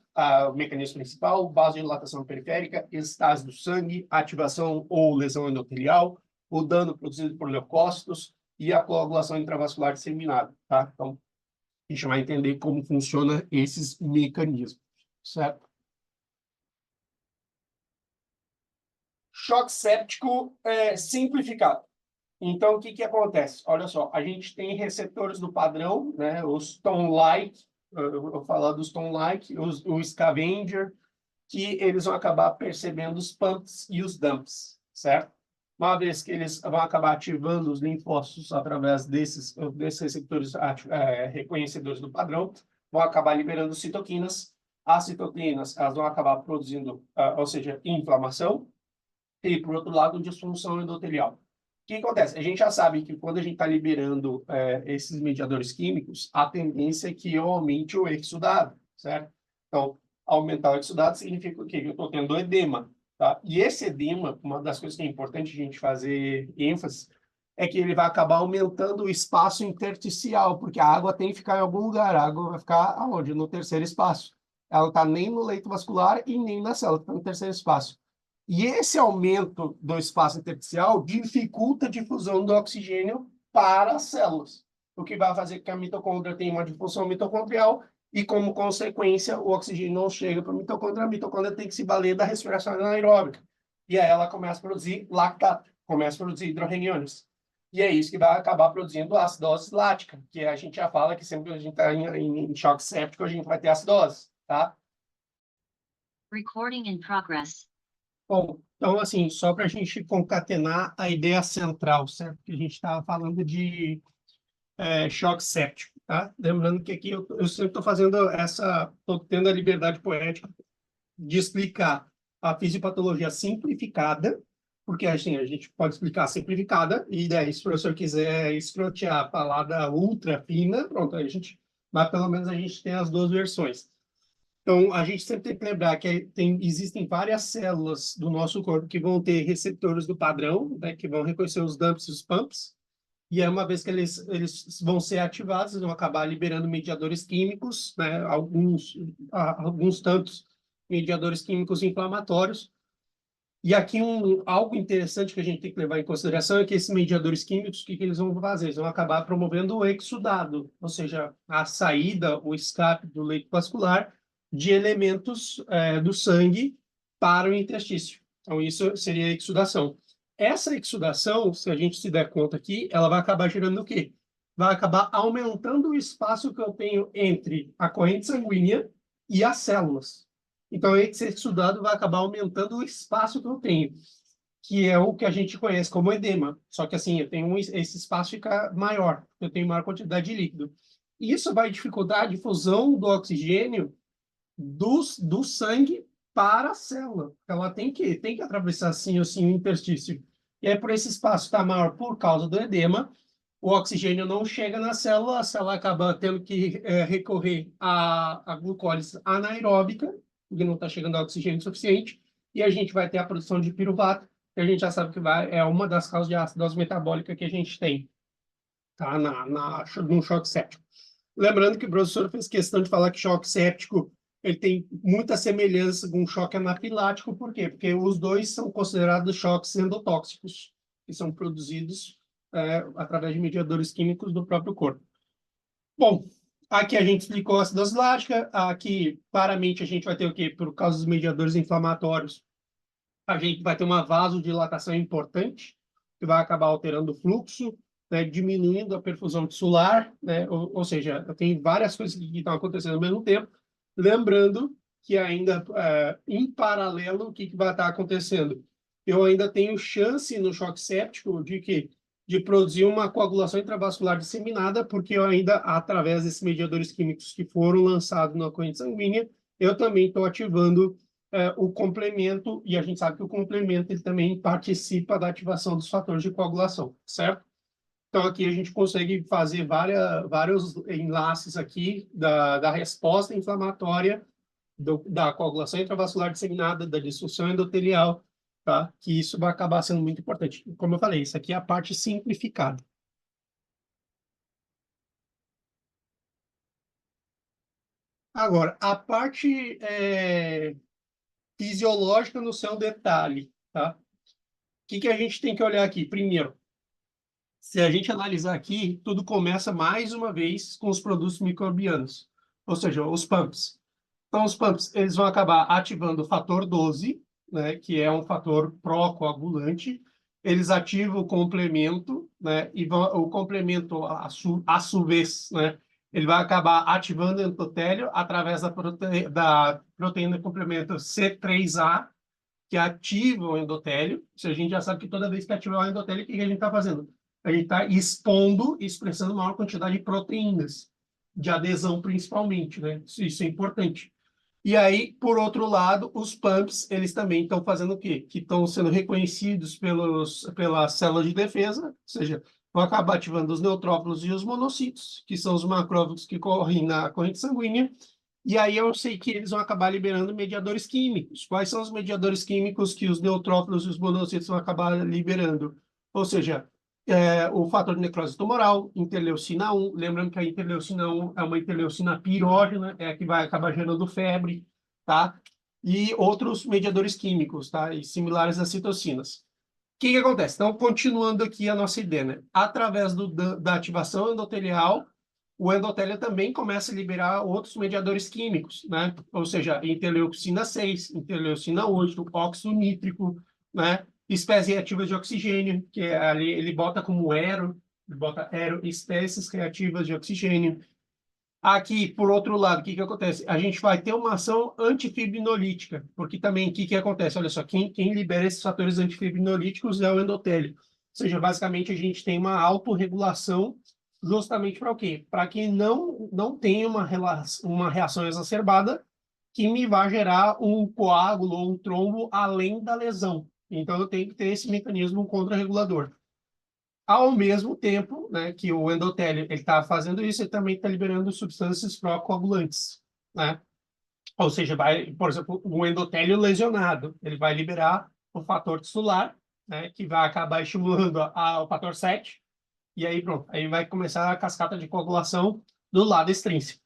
o mecanismo principal, vasodilatação periférica, estase do sangue, ativação ou lesão endotelial, o dano produzido por leucócitos e a coagulação intravascular disseminada, tá? Então, a gente vai entender como funcionam esses mecanismos, certo? Choque séptico simplificado. Então, o que que acontece? Olha só, a gente tem receptores do padrão, né? Os Stone-like, eu vou falar dos Stone-like, o Scavenger, que eles vão acabar percebendo os pumps e os dumps, certo? Uma vez que eles vão acabar ativando os linfócitos através desses receptores reconhecedores do padrão, vão acabar liberando citoquinas. As citoquinas, elas vão acabar produzindo, ou seja, inflamação, e, por outro lado, disfunção endotelial. que acontece? A gente já sabe que quando a gente está liberando esses mediadores químicos, a tendência é que eu aumente o exudado, certo? Então, aumentar o exudado significa o quê? Que eu estou tendo edema, tá? E esse edema, uma das coisas que é importante a gente fazer ênfase, é que ele vai acabar aumentando o espaço intersticial, porque a água tem que ficar em algum lugar. A água vai ficar aonde? No terceiro espaço. Ela não está nem no leito vascular e nem na célula, está no terceiro espaço. E esse aumento do espaço intersticial dificulta a difusão do oxigênio para as células, o que vai fazer com que a mitocôndria tenha uma difusão mitocondrial e, como consequência, o oxigênio não chega para a mitocôndria tem que se valer da respiração anaeróbica. E aí ela começa a produzir lactato, começa a produzir hidrorreniônios. E é isso que vai acabar produzindo acidose lática, que a gente já fala que sempre que a gente está em choque séptico, a gente vai ter acidose, tá? Recording in progress. Bom, então, assim, só para a gente concatenar a ideia central, certo? Que a gente estava falando de choque séptico, tá? Lembrando que aqui eu sempre estou fazendo estou tendo a liberdade poética de explicar a fisiopatologia simplificada, porque assim, a gente pode explicar simplificada, e daí, se o professor quiser escrotear a palavra ultra fina, pronto, mas pelo menos a gente tem as duas versões. Então, a gente sempre tem que lembrar que existem várias células do nosso corpo que vão ter receptores do padrão, né, que vão reconhecer os dumps e os pumps, e aí, uma vez que eles vão ser ativados, eles vão acabar liberando mediadores químicos, né, alguns tantos mediadores químicos inflamatórios. E aqui algo interessante que a gente tem que levar em consideração é que esses mediadores químicos, o que eles vão fazer? Eles vão acabar promovendo o exudado, ou seja, a saída, o escape do leito vascular de elementos do sangue para o intestício. Então, isso seria a exudação. Essa exudação, se a gente se der conta aqui, ela vai acabar gerando o quê? Vai acabar aumentando o espaço que eu tenho entre a corrente sanguínea e as células. Então, esse exudado vai acabar aumentando o espaço que eu tenho, que é o que a gente conhece como edema. Só que, assim, esse espaço fica maior, eu tenho maior quantidade de líquido. Isso vai dificultar a difusão do oxigênio do sangue para a célula. Ela tem que atravessar, sim ou sim, o interstício. E aí, por esse espaço estar maior por causa do edema, o oxigênio não chega na célula, a célula acaba tendo que recorrer à glucólise anaeróbica, porque não está chegando oxigênio suficiente, e a gente vai ter a produção de piruvato, que a gente já sabe que é uma das causas de acidose metabólica que a gente tem, tá? No choque séptico. Lembrando que o professor fez questão de falar que choque séptico ele tem muita semelhança com choque anafilático, por quê? Porque os dois são considerados choques endotóxicos, que são produzidos através de mediadores químicos do próprio corpo. Bom, aqui a gente explicou a acidose lática, aqui claramente a gente vai ter o quê? Por causa dos mediadores inflamatórios, a gente vai ter uma vasodilatação importante, que vai acabar alterando o fluxo, né, diminuindo a perfusão tissular, né, ou seja, tem várias coisas que estão acontecendo ao mesmo tempo, lembrando que ainda, em paralelo, o que vai estar acontecendo? Eu ainda tenho chance no choque séptico de produzir uma coagulação intravascular disseminada, porque eu ainda, através desses mediadores químicos que foram lançados na corrente sanguínea, eu também estou ativando o complemento, e a gente sabe que o complemento ele também participa da ativação dos fatores de coagulação, certo? Então, aqui a gente consegue fazer vários enlaces aqui da resposta inflamatória, da coagulação intravascular disseminada, da disfunção endotelial, tá? Que isso vai acabar sendo muito importante. Como eu falei, isso aqui é a parte simplificada. Agora, a parte fisiológica no seu detalhe, tá? O que a gente tem que olhar aqui? Primeiro, se a gente analisar aqui, tudo começa mais uma vez com os produtos microbianos, ou seja, os pumps. Então, os pumps eles vão acabar ativando o fator 12, né, que é um fator pró-coagulante. Eles ativam o complemento, né, e o complemento, a sua vez, né, ele vai acabar ativando o endotélio através da proteína complemento C3A, que ativa o endotélio. Se a gente já sabe que toda vez que ativar o endotélio, o que a gente está fazendo? A gente está expondo e expressando maior quantidade de proteínas, de adesão principalmente, né? Isso é importante. E aí, por outro lado, os pumps, eles também estão fazendo o quê? Que estão sendo reconhecidos pelas células de defesa, ou seja, vão acabar ativando os neutrófilos e os monocitos, que são os macrófagos que correm na corrente sanguínea. E aí eu sei que eles vão acabar liberando mediadores químicos. Quais são os mediadores químicos que os neutrófilos e os monocitos vão acabar liberando? Ou seja, o fator de necrose tumoral, interleucina 1. Lembrando que a interleucina 1 é uma interleucina pirógena, é a que vai acabar gerando febre, tá? E outros mediadores químicos, tá? E similares às citocinas. O que acontece? Então, continuando aqui a nossa ideia, né? Através da ativação endotelial, o endotélio também começa a liberar outros mediadores químicos, né? Ou seja, interleucina 6, interleucina 8, óxido nítrico, né? Espécies reativas de oxigênio, que ali ele bota como ele bota espécies reativas de oxigênio. Aqui, por outro lado, o que acontece? A gente vai ter uma ação antifibrinolítica, porque também o que acontece? Olha só, quem libera esses fatores antifibrinolíticos é o endotélio. Ou seja, basicamente a gente tem uma autorregulação justamente para o quê? Para que não tenha uma reação exacerbada que me vá gerar um coágulo ou um trombo além da lesão. Então eu tenho que ter esse mecanismo contra-regulador. Ao mesmo tempo, né, que o endotélio ele está fazendo isso, ele também está liberando substâncias pró-coagulantes, né? Ou seja, vai, por exemplo, o endotélio lesionado, ele vai liberar o fator tissular, né, que vai acabar estimulando o fator 7, e aí pronto, aí vai começar a cascata de coagulação do lado extrínseco,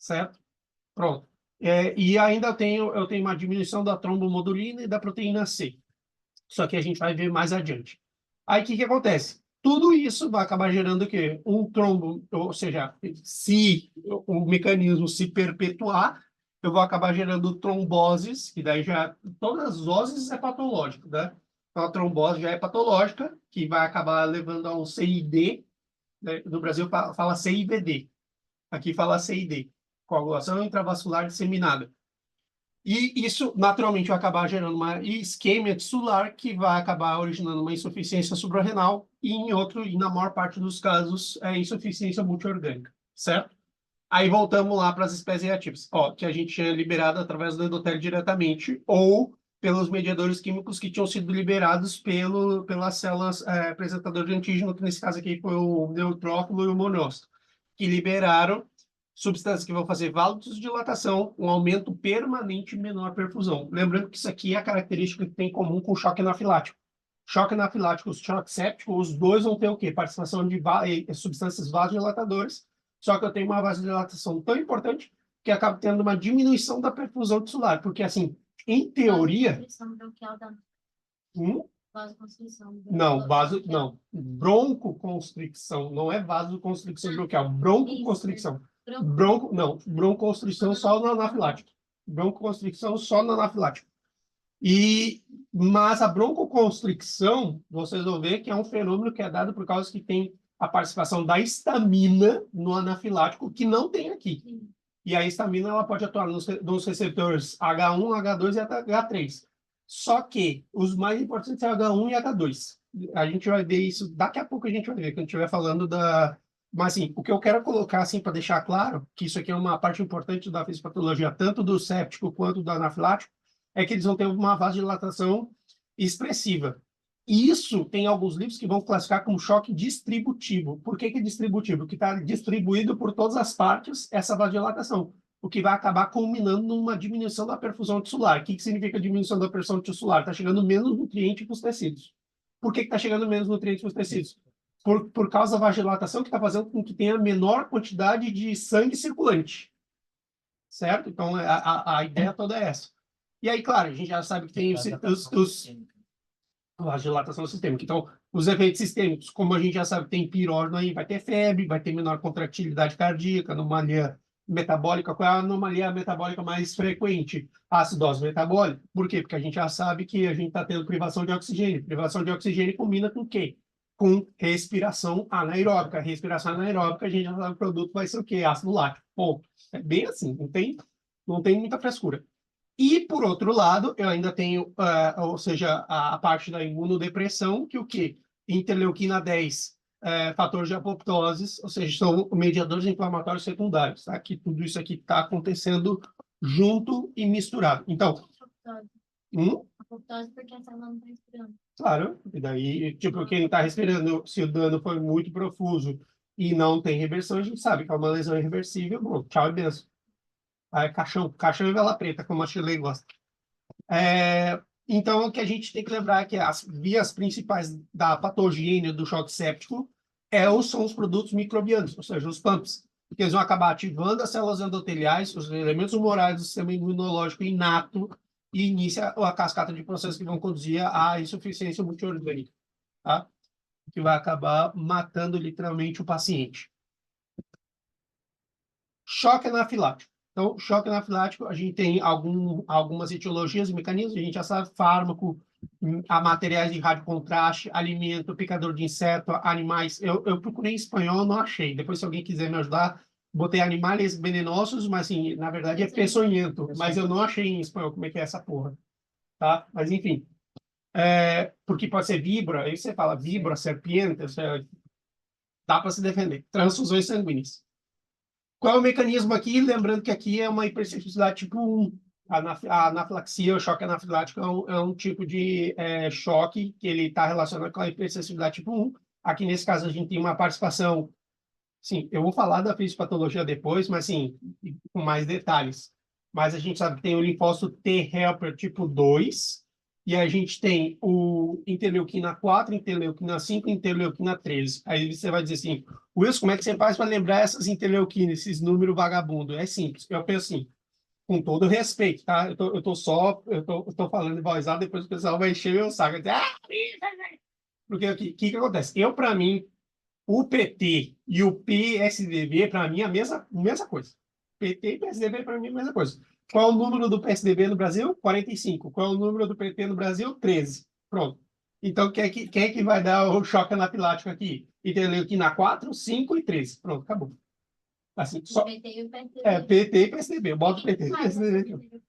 certo? Pronto. E ainda eu tenho uma diminuição da trombomodulina e da proteína C. Só que a gente vai ver mais adiante. Aí o que acontece? Tudo isso vai acabar gerando o quê? Um trombo, ou seja, se o mecanismo se perpetuar, eu vou acabar gerando tromboses, que daí já todas as oses é patológico, né? Então a trombose já é patológica, que vai acabar levando a um CID, né? No Brasil fala CIVD, aqui fala CID, coagulação intravascular disseminada. E isso, naturalmente, vai acabar gerando uma isquemia tissular que vai acabar originando uma insuficiência suprarrenal e na maior parte dos casos, insuficiência multiorgânica, certo? Aí voltamos lá para as espécies reativas, ó, que a gente tinha liberado através do endotélio diretamente ou pelos mediadores químicos que tinham sido liberados pelas células apresentadoras de antígeno, que nesse caso aqui foi o neutrófilo e o monócito, que liberaram substâncias que vão fazer vasodilatação, um aumento permanente e menor perfusão. Lembrando que isso aqui é a característica que tem em comum com o choque anafilático. Choque anafilático, choque séptico, os dois vão ter o quê? Participação de substâncias vasodilatadoras, só que eu tenho uma vasodilatação tão importante que acaba tendo uma diminuição da perfusão tissular, porque assim, em teoria... Não, não. Broncoconstricção, não é vasoconstricção bronquial, broncoconstricção. Não, broncoconstricção só no anafilático. Broncoconstricção só no anafilático. Mas a broncoconstricção, vocês vão ver que é um fenômeno que é dado por causa que tem a participação da histamina no anafilático, que não tem aqui. E a histamina ela pode atuar nos receptores H1, H2 e H3. Só que os mais importantes são H1 e H2. A gente vai ver isso, daqui a pouco a gente vai ver, quando a gente estiver falando da... Mas, assim, o que eu quero colocar, assim, para deixar claro, que isso aqui é uma parte importante da fisiopatologia, tanto do séptico quanto do anafilático, é que eles vão ter uma vasodilatação expressiva. E isso tem alguns livros que vão classificar como choque distributivo. Por que é distributivo? Porque está distribuído por todas as partes essa vasodilatação, o que vai acabar culminando numa diminuição da perfusão tissular. O que significa diminuição da perfusão tissular? Está chegando menos nutriente para os tecidos. Por que está chegando menos nutriente para os tecidos? Por causa da vasodilatação que está fazendo com que tenha menor quantidade de sangue circulante. Certo? Então, a ideia toda é essa. E aí, claro, a gente já sabe que tem a dilatação sistêmica. Então, os efeitos sistêmicos, como a gente já sabe, tem pirógeno aí, vai ter febre, vai ter menor contratilidade cardíaca, anomalia metabólica. Qual é a anomalia metabólica mais frequente? A acidose metabólica. Por quê? Porque a gente já sabe que a gente está tendo privação de oxigênio. Privação de oxigênio combina com o quê? Com respiração anaeróbica. Respiração anaeróbica, a gente já sabe que o produto vai ser o quê? Ácido lático. Ponto. É bem assim, não tem muita frescura. E, por outro lado, eu ainda tenho, ou seja, a parte da imunodepressão, que o quê? Interleuquina 10, fator de apoptose, ou seja, são mediadores inflamatórios secundários, tá? Que tudo isso aqui está acontecendo junto e misturado. Então, Apoptose porque a célula não está respirando. claro, e daí, tipo, quem está respirando, se o dano foi muito profuso e não tem reversão, a gente sabe que é uma lesão irreversível, bom, tchau e benção. Aí, caixão e vela preta, como a Shirley gosta. Então, o que a gente tem que lembrar é que as vias principais da patogênia do choque séptico são os produtos microbianos, ou seja, os PAMPs, porque eles vão acabar ativando as células endoteliais, os elementos humorais do sistema imunológico inato, e inicia a cascata de processos que vão conduzir à insuficiência multiorgânica, tá? Que vai acabar matando literalmente o paciente. Choque anafilático. Então, choque anafilático, a gente tem algumas etiologias e mecanismos, a gente já sabe, fármaco, a materiais de radiocontraste, alimento, picador de inseto, animais. Eu procurei em espanhol, não achei. Depois, se alguém quiser me ajudar, botei animais venenosos, mas, assim, na verdade é peçonhento. Mas eu não achei em espanhol como é que é essa porra. Tá? Mas, enfim. Porque pode ser víbora, aí você fala víbora, serpiente, dá para se defender. Transfusões sanguíneas. Qual é o mecanismo aqui? Lembrando que aqui é uma hipersensibilidade tipo 1. A anafilaxia, o choque anafilático, é um tipo de choque que ele está relacionado com a hipersensibilidade tipo 1. Aqui, nesse caso, a gente tem uma participação... Sim, eu vou falar da fisiopatologia depois, mas, sim, com mais detalhes. Mas a gente sabe que tem o linfócito T helper tipo 2, e a gente tem o interleuquina 4, interleuquina 5 e interleuquina 13. Aí você vai dizer assim, Wilson, como é que você faz para lembrar essas interleuquinas, esses números vagabundos? É simples, eu penso assim, com todo respeito, tá? Eu tô falando em voz alta, depois o pessoal vai encher meu saco. Porque o que acontece? Para mim, o PT e o PSDB, para mim, é a mesma coisa. PT e PSDB, para mim, é a mesma coisa. Qual é o número do PSDB no Brasil? 45. Qual é o número do PT no Brasil? 13. Pronto. Então, quem é que vai dar o choque anafilático aqui? Interleuquina 4, 5 e 13. Pronto, acabou. Assim, só... PT e o PSDB. PT e PSDB. Eu boto PT e PSDB.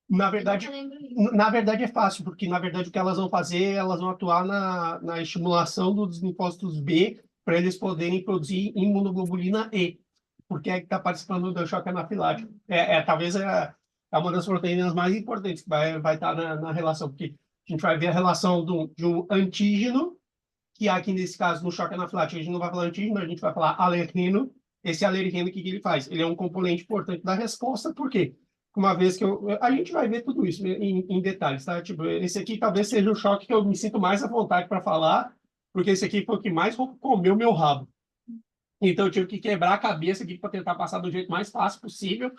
Na verdade é fácil, porque na verdade o que elas vão fazer, elas vão atuar na estimulação dos linfócitos B para eles poderem produzir imunoglobulina E, porque é que está participando do choque anafilático. Talvez é uma das proteínas mais importantes que vai estar na relação, porque a gente vai ver a relação de um antígeno, que aqui nesse caso no choque anafilático a gente não vai falar antígeno, a gente vai falar alergeno. Esse alergeno, o que ele faz? Ele é um componente importante da resposta, por quê? Uma vez que a gente vai ver tudo isso em detalhes, tá? Tipo, esse aqui talvez seja o choque que eu me sinto mais à vontade para falar, porque esse aqui foi o que mais comeu meu rabo. Então eu tive que quebrar a cabeça aqui para tentar passar do jeito mais fácil possível.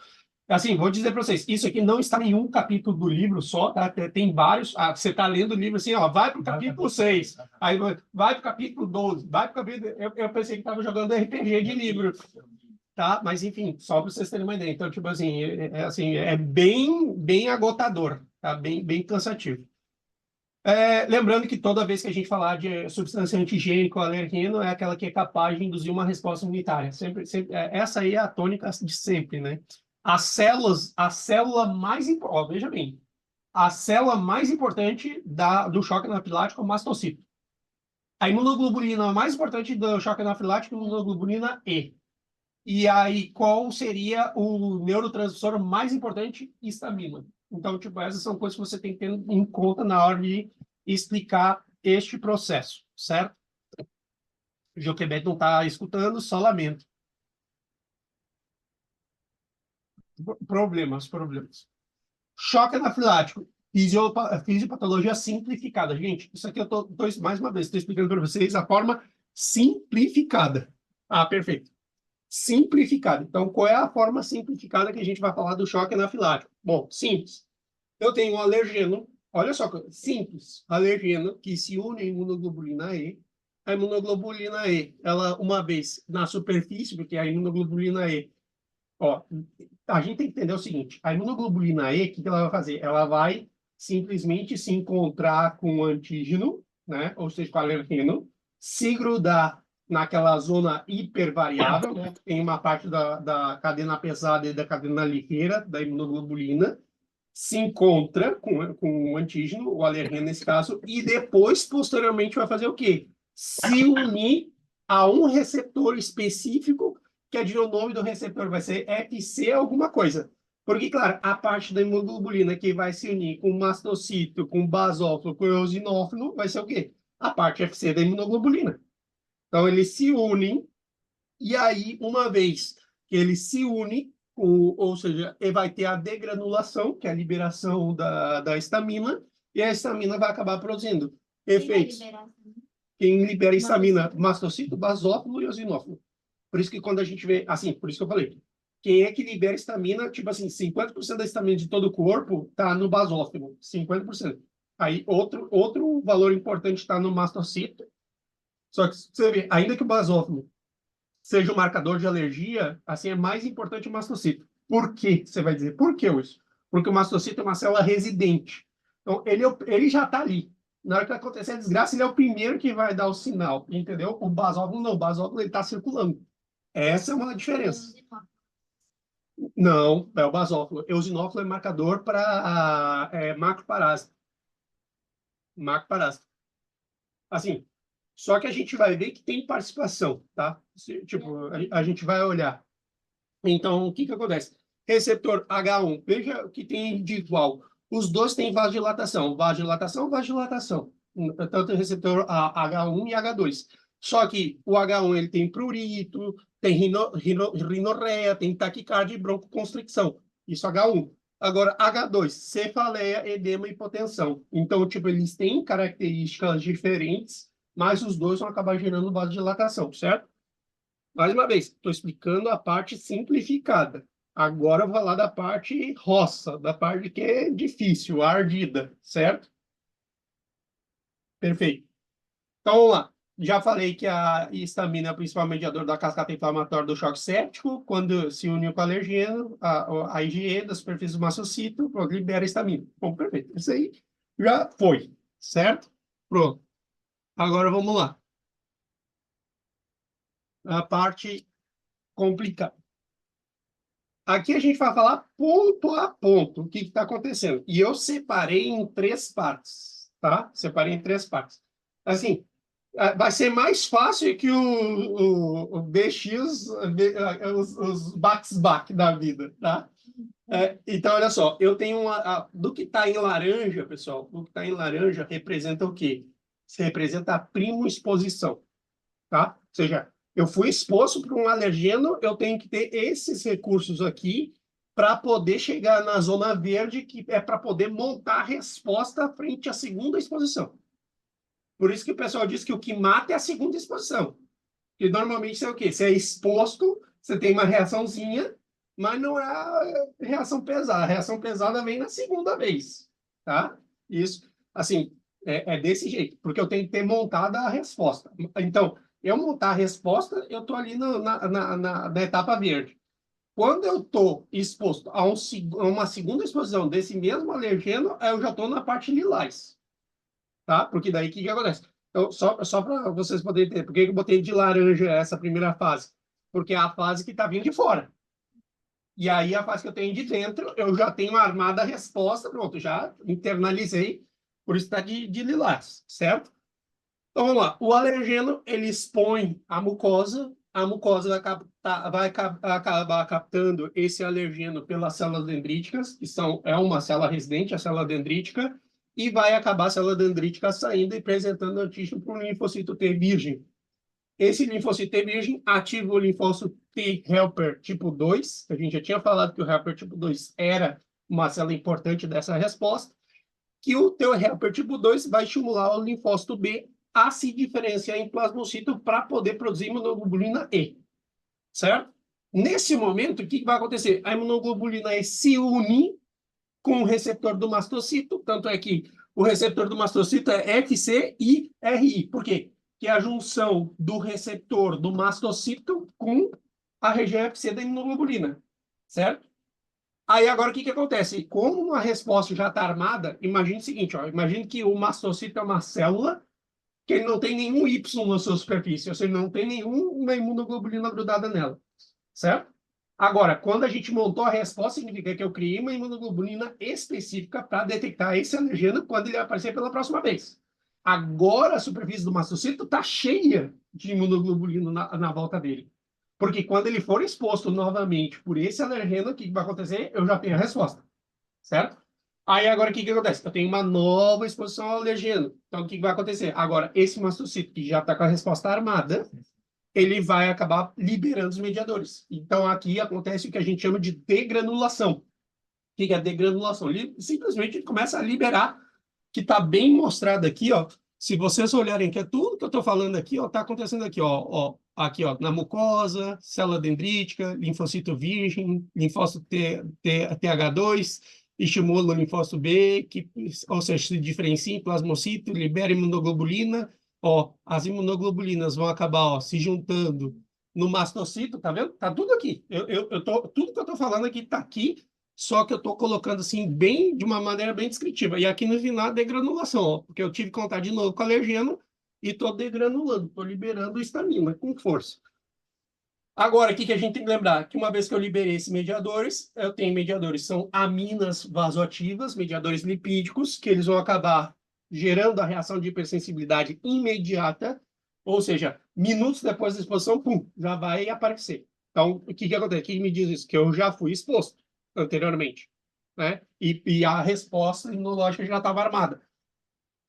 Assim, vou dizer para vocês, isso aqui não está em um capítulo do livro só, tá? Tem vários. Você está lendo o livro assim, ó, vai para o capítulo 6, aí vai para o capítulo 12, vai para o capítulo... Eu pensei que estava jogando RPG de livro. Tá? Mas, enfim, só para vocês terem uma ideia. Então, tipo assim, assim, é bem agotador, tá? Bem cansativo. Lembrando que toda vez que a gente falar de substância antigênica ou alergeno, é aquela que é capaz de induzir uma resposta imunitária. Sempre, essa aí é a tônica de sempre, né? A célula mais importante, veja bem, a célula mais importante do choque anafilático é o mastocito. A imunoglobulina mais importante do choque anafilático é a imunoglobulina E. E aí, qual seria o neurotransmissor mais importante? Histamina. Então, tipo, essas são coisas que você tem que ter em conta na hora de explicar este processo, certo? O Joquebed não está escutando, só lamento. Problemas. Choque anafilático. Fisiopatologia simplificada. Gente, isso aqui mais uma vez, estou explicando para vocês a forma simplificada. Ah, perfeito. Simplificada. Então, qual é a forma simplificada que a gente vai falar do choque anafilático? Bom, simples. Eu tenho um alergeno, olha só, simples, alergeno que se une à imunoglobulina E. A imunoglobulina E, ela, uma vez na superfície, porque a imunoglobulina E, ó, a gente tem que entender o seguinte, a imunoglobulina E, o que ela vai fazer? Ela vai simplesmente se encontrar com o antígeno, né? Ou seja, com o alergeno, se grudar naquela zona hipervariável, né? Tem uma parte da cadena pesada e da cadena ligeira da imunoglobulina, se encontra com o antígeno, o alergeno nesse caso, e depois, posteriormente, vai fazer o quê? Se unir a um receptor específico, que adivinha o nome do receptor, vai ser FC alguma coisa. Porque, claro, a parte da imunoglobulina que vai se unir com o mastocito, com o basófilo, com o eosinófilo, vai ser o quê? A parte FC da imunoglobulina. Então, eles se unem, e aí, uma vez que eles se unem, ou seja, ele vai ter a degranulação, que é a liberação da histamina, e a histamina vai acabar produzindo efeitos. Quem libera histamina? Mastocito, basófilo e eosinófilo. Por isso que quando a gente vê, assim, por isso que eu falei, quem é que libera histamina, tipo assim, 50% da histamina de todo o corpo está no basófilo, 50%. Aí, outro valor importante está no mastocito. Só que você vê, ainda que o basófilo seja um marcador de alergia, assim, é mais importante o mastocito. Por quê? Você vai dizer, por que isso? Porque o mastocito é uma célula residente. Então, ele já está ali. Na hora que acontecer a desgraça, ele é o primeiro que vai dar o sinal, entendeu? O basófilo não, o basófilo ele está circulando. Essa é uma diferença. Não, é o basófilo. Eosinófilo é marcador para macroparásita. Macroparásita. Assim, só que a gente vai ver que tem participação, tá? Tipo, a gente vai olhar. Então, o que que acontece? Receptor H1, veja o que tem de igual. Os dois têm vasodilatação. Vasodilatação, vasodilatação. Tanto o receptor H1 e H2. Só que o H1 ele tem prurito, tem rinorreia, tem taquicardia e broncoconstricção. Isso H1. Agora, H2, cefaleia, edema e hipotensão. Então, tipo, eles têm características diferentes, mas os dois vão acabar gerando vasodilatação, certo? Mais uma vez, estou explicando a parte simplificada. Agora eu vou falar da parte roça, da parte que é difícil, ardida, certo? Perfeito. Então, vamos lá. Já falei que a histamina é o principal mediador da cascata inflamatória do choque séptico. Quando se une com o alergeno, a IgE da superfície do mastocito, pronto, libera a histamina. Bom, perfeito. Isso aí já foi, certo? Pronto. Agora vamos lá. A parte complicada. Aqui a gente vai falar ponto a ponto o que está acontecendo. E eu separei em três partes, tá? Separei em três partes. Assim, vai ser mais fácil que o BX, os back da vida, tá? Então, olha só, eu tenho do que está em laranja, pessoal, do que está em laranja representa o quê? Representa a primo-exposição, tá? Ou seja, eu fui exposto para um alergeno, eu tenho que ter esses recursos aqui para poder chegar na zona verde, que é para poder montar a resposta frente à segunda exposição. Por isso que o pessoal diz que o que mata é a segunda exposição. Que normalmente você é o quê? Você é exposto, você tem uma reaçãozinha, mas não é a reação pesada. A reação pesada vem na segunda vez, tá? Isso, assim, é desse jeito, porque eu tenho que ter montada a resposta. Então, eu montar a resposta, eu estou ali na etapa verde. Quando eu estou exposto a uma segunda exposição desse mesmo alergeno, eu já estou na parte lilás, tá? Porque daí o que acontece? Então, só para vocês poderem entender, por que eu botei de laranja essa primeira fase? Porque é a fase que está vindo de fora. E aí, a fase que eu tenho de dentro, eu já tenho armada a resposta, pronto, já internalizei, por isso está de lilás, certo? Então, vamos lá. O alergeno, ele expõe a mucosa acabar captando esse alergeno pelas células dendríticas, que é uma célula residente, a célula dendrítica, e vai acabar a célula dendrítica saindo e apresentando antígeno para o linfocito T virgem. Esse linfocito T virgem ativa o linfócito T helper tipo 2, a gente já tinha falado que o helper tipo 2 era uma célula importante dessa resposta, que o teu helper tipo 2 vai estimular o linfócito B a se diferenciar em plasmocito para poder produzir imunoglobulina E, certo? Nesse momento, o que vai acontecer? A imunoglobulina E se une com o receptor do mastocito, tanto é que o receptor do mastocito é FCIRI. Por quê? Que é a junção do receptor do mastocito com a região FC da imunoglobulina, certo? Aí agora o que acontece? Como a resposta já está armada, imagine o seguinte, ó, imagine que o mastocito é uma célula que ele não tem nenhum Y na sua superfície, ou seja, não tem nenhuma imunoglobulina grudada nela, certo? Agora, quando a gente montou a resposta, significa que eu criei uma imunoglobulina específica para detectar esse alergeno quando ele aparecer pela próxima vez. Agora a superfície do mastocito está cheia de imunoglobulina na volta dele. Porque quando ele for exposto novamente por esse alergeno, o que vai acontecer? Eu já tenho a resposta, certo? Aí agora o que acontece? Eu tenho uma nova exposição ao alergeno. Então o que vai acontecer? Agora, esse mastocito que já está com a resposta armada, ele vai acabar liberando os mediadores. Então aqui acontece o que a gente chama de degranulação. O que é degranulação? Ele simplesmente começa a liberar, que está bem mostrado aqui, ó. Se vocês olharem aqui, tudo que eu estou falando aqui, ó, está acontecendo aqui, ó, aqui, ó, na mucosa, célula dendrítica, linfocito virgem, linfócito TH2, estimula o linfócito B, que, ou seja, se diferencia em plasmocito, libera imunoglobulina, ó, as imunoglobulinas vão acabar, ó, se juntando no mastocito, tá vendo? Tá tudo aqui. Tudo que eu estou falando aqui está aqui, só que eu estou colocando assim bem de uma maneira bem descritiva. E aqui no final a degranulação, ó, porque eu tive que contar de novo com o alergeno e estou degranulando, estou liberando histamina com força. Agora, o que a gente tem que lembrar? Que uma vez que eu liberei esses mediadores, eu tenho mediadores, são aminas vasoativas, mediadores lipídicos, que eles vão acabar gerando a reação de hipersensibilidade imediata, ou seja, minutos depois da exposição, pum, já vai aparecer. Então, o que acontece? O que me diz isso? Que eu já fui exposto anteriormente, né? E a resposta imunológica já estava armada.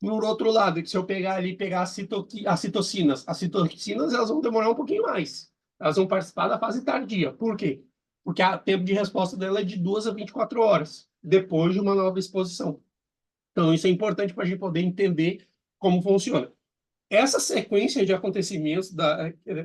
Por outro lado, se eu pegar ali pegar as citocinas elas vão demorar um pouquinho mais. Elas vão participar da fase tardia. Por quê? Porque o tempo de resposta dela é de 2 a 24 horas, depois de uma nova exposição. Então, isso é importante para a gente poder entender como funciona. Essa sequência de acontecimentos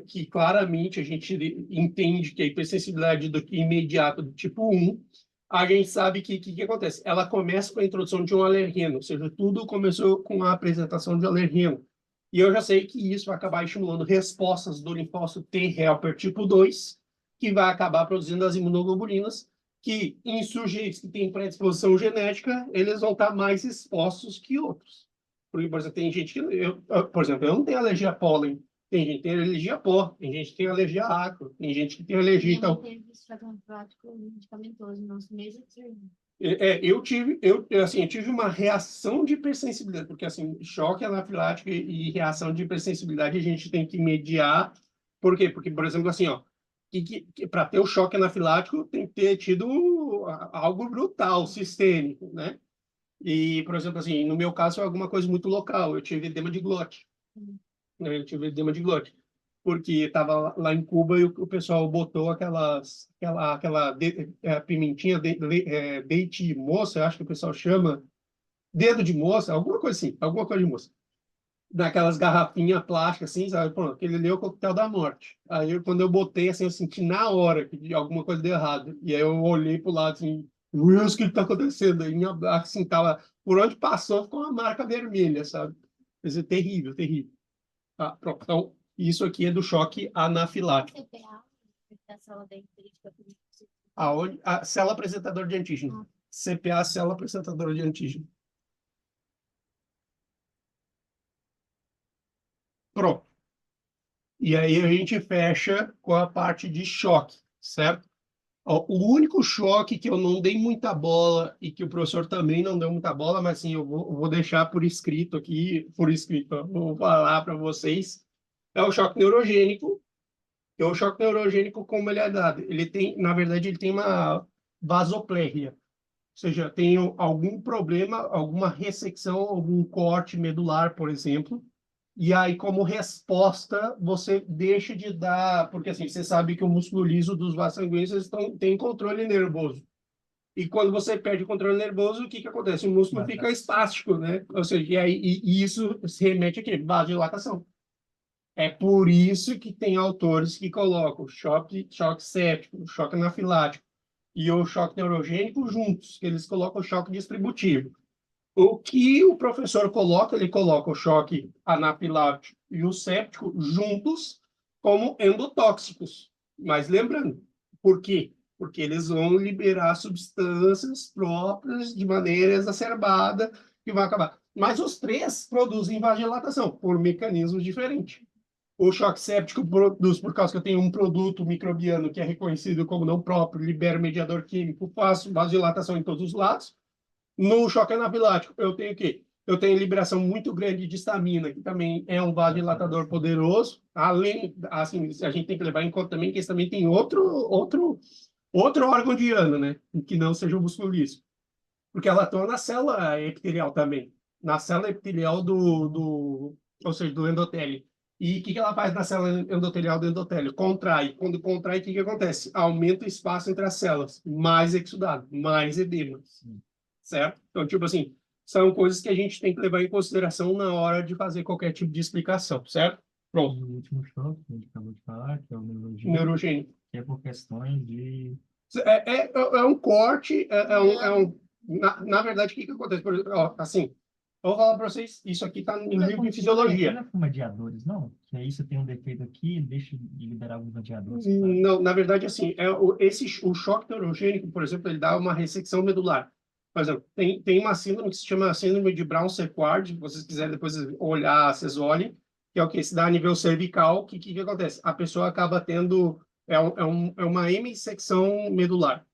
que claramente a gente entende que a hipersensibilidade imediata do tipo 1, a gente sabe que acontece. Ela começa com a introdução de um alergeno, ou seja, tudo começou com a apresentação de alergeno. E eu já sei que isso vai acabar estimulando respostas do linfócito T helper tipo 2, que vai acabar produzindo as imunoglobulinas, que em sujeitos que têm predisposição genética, eles vão estar mais expostos que outros. Porque, por exemplo, tem gente que... por exemplo, eu não tenho alergia a pólen. Tem gente que tem alergia a pó. Tem gente que tem alergia a água. Tem gente que tem alergia... Então... teve esse tratamento medicamentoso no nosso mês aqui. Eu tive uma reação de hipersensibilidade, porque assim, choque anafilático e reação de hipersensibilidade a gente tem que mediar. Por quê? Porque, por exemplo, assim, ó, para ter o choque anafilático tem que ter tido algo brutal, sistêmico, né? E, por exemplo, assim, no meu caso, é alguma coisa muito local. Eu tive edema de glote. Né? Eu tive edema de glote. Porque estava lá em Cuba e o pessoal botou aquela pimentinha, deite de moça, eu acho que o pessoal chama, dedo de moça, alguma coisa assim, alguma coisa de moça. Naquelas garrafinhas plásticas, assim, sabe? Pô, aquele ali é o coquetel da morte. Aí, quando eu botei, assim, eu senti na hora que alguma coisa deu errado. E aí eu olhei pro lado, assim, Wilson, o que está acontecendo? Aí, assim, tava, por onde passou, ficou uma marca vermelha, sabe? Quer dizer, terrível, terrível. Tá, pronto. Então, isso aqui é do choque anafilático. CPA, da célula dendrítica. Aonde? A célula apresentadora de antígeno. CPA, célula apresentadora de antígeno. Pronto. E aí a gente fecha com a parte de choque, certo? Ó, o único choque que eu não dei muita bola e que o professor também não deu muita bola, mas sim, eu vou deixar por escrito aqui, por escrito, ó, vou falar para vocês, é o choque neurogênico. E o choque neurogênico, como ele é dado? Ele tem, na verdade, ele tem uma vasoplegia, ou seja, tem algum problema, alguma ressecção, algum corte medular, por exemplo, e aí, como resposta, você deixa de dar, porque assim, você sabe que o músculo liso dos vasos sanguíneos tem controle nervoso. E quando você perde o controle nervoso, o que acontece? O músculo fica espástico, né? Ou seja, e isso se remete a quê? Vasodilatação. É por isso que tem autores que colocam choque séptico, choque anafilático e o choque neurogênico juntos, que eles colocam o choque distributivo. O que o professor coloca, ele coloca o choque anafilático e o séptico juntos como endotóxicos. Mas lembrando, por quê? Porque eles vão liberar substâncias próprias de maneira exacerbada que vai acabar. Mas os três produzem vasodilatação por mecanismos diferentes. O choque séptico produz por causa que eu tenho um produto microbiano que é reconhecido como não próprio, libera mediador químico, faço vasodilatação em todos os lados. No choque anafilático, eu tenho o quê? eu tenho liberação muito grande de histamina, que também é um vasodilatador poderoso. Além, assim, a gente tem que levar em conta também que esse também tem outro órgão diano, né? Que não seja o músculo liso. Porque ela atua na célula epitelial também. Na célula epitelial ou seja, do endotélio. E o que ela faz na célula endotelial do endotélio? Contrai. Quando contrai, o que acontece? Aumenta o espaço entre as células. Mais exudado, mais edema. Certo? Então, tipo assim, são coisas que a gente tem que levar em consideração na hora de fazer qualquer tipo de explicação, certo? Pronto. O último choque que a gente acabou de falar, que é o neurologia, Neurogênico. que é por questões de... É um corte, na verdade, o que acontece? Por exemplo, ó, assim, eu vou falar para vocês, isso aqui está em livro de fisiologia. Não é com mediadores, não? Que aí você tem um defeito aqui, deixa de liberar alguns mediadores. Não, na verdade, assim, o choque neurogênico, por exemplo, ele dá uma ressecção medular. Por exemplo, tem uma síndrome que se chama síndrome de Brown-Séquard, se vocês quiserem depois olhar, vocês olhem, que é o que se dá a nível cervical, que acontece? A pessoa acaba tendo, é uma hemissecção medular,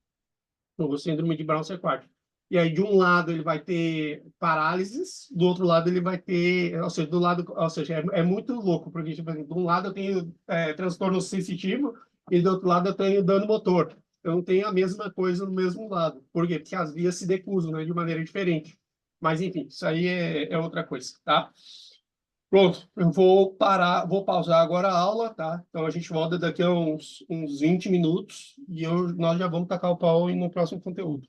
o síndrome de Brown-Séquard. E aí, de um lado, ele vai ter parálises, do outro lado, ele vai ter, ou seja, é muito louco, porque, tipo, de um lado eu tenho transtorno sensitivo e do outro lado eu tenho dano motor. Eu não tenho a mesma coisa no mesmo lado. Por quê? Porque as vias se decusam, né, de maneira diferente. Mas, enfim, isso aí é outra coisa, tá? Pronto, eu vou pausar agora a aula, tá? Então a gente volta daqui a uns 20 minutos e nós já vamos tacar o pau no próximo conteúdo.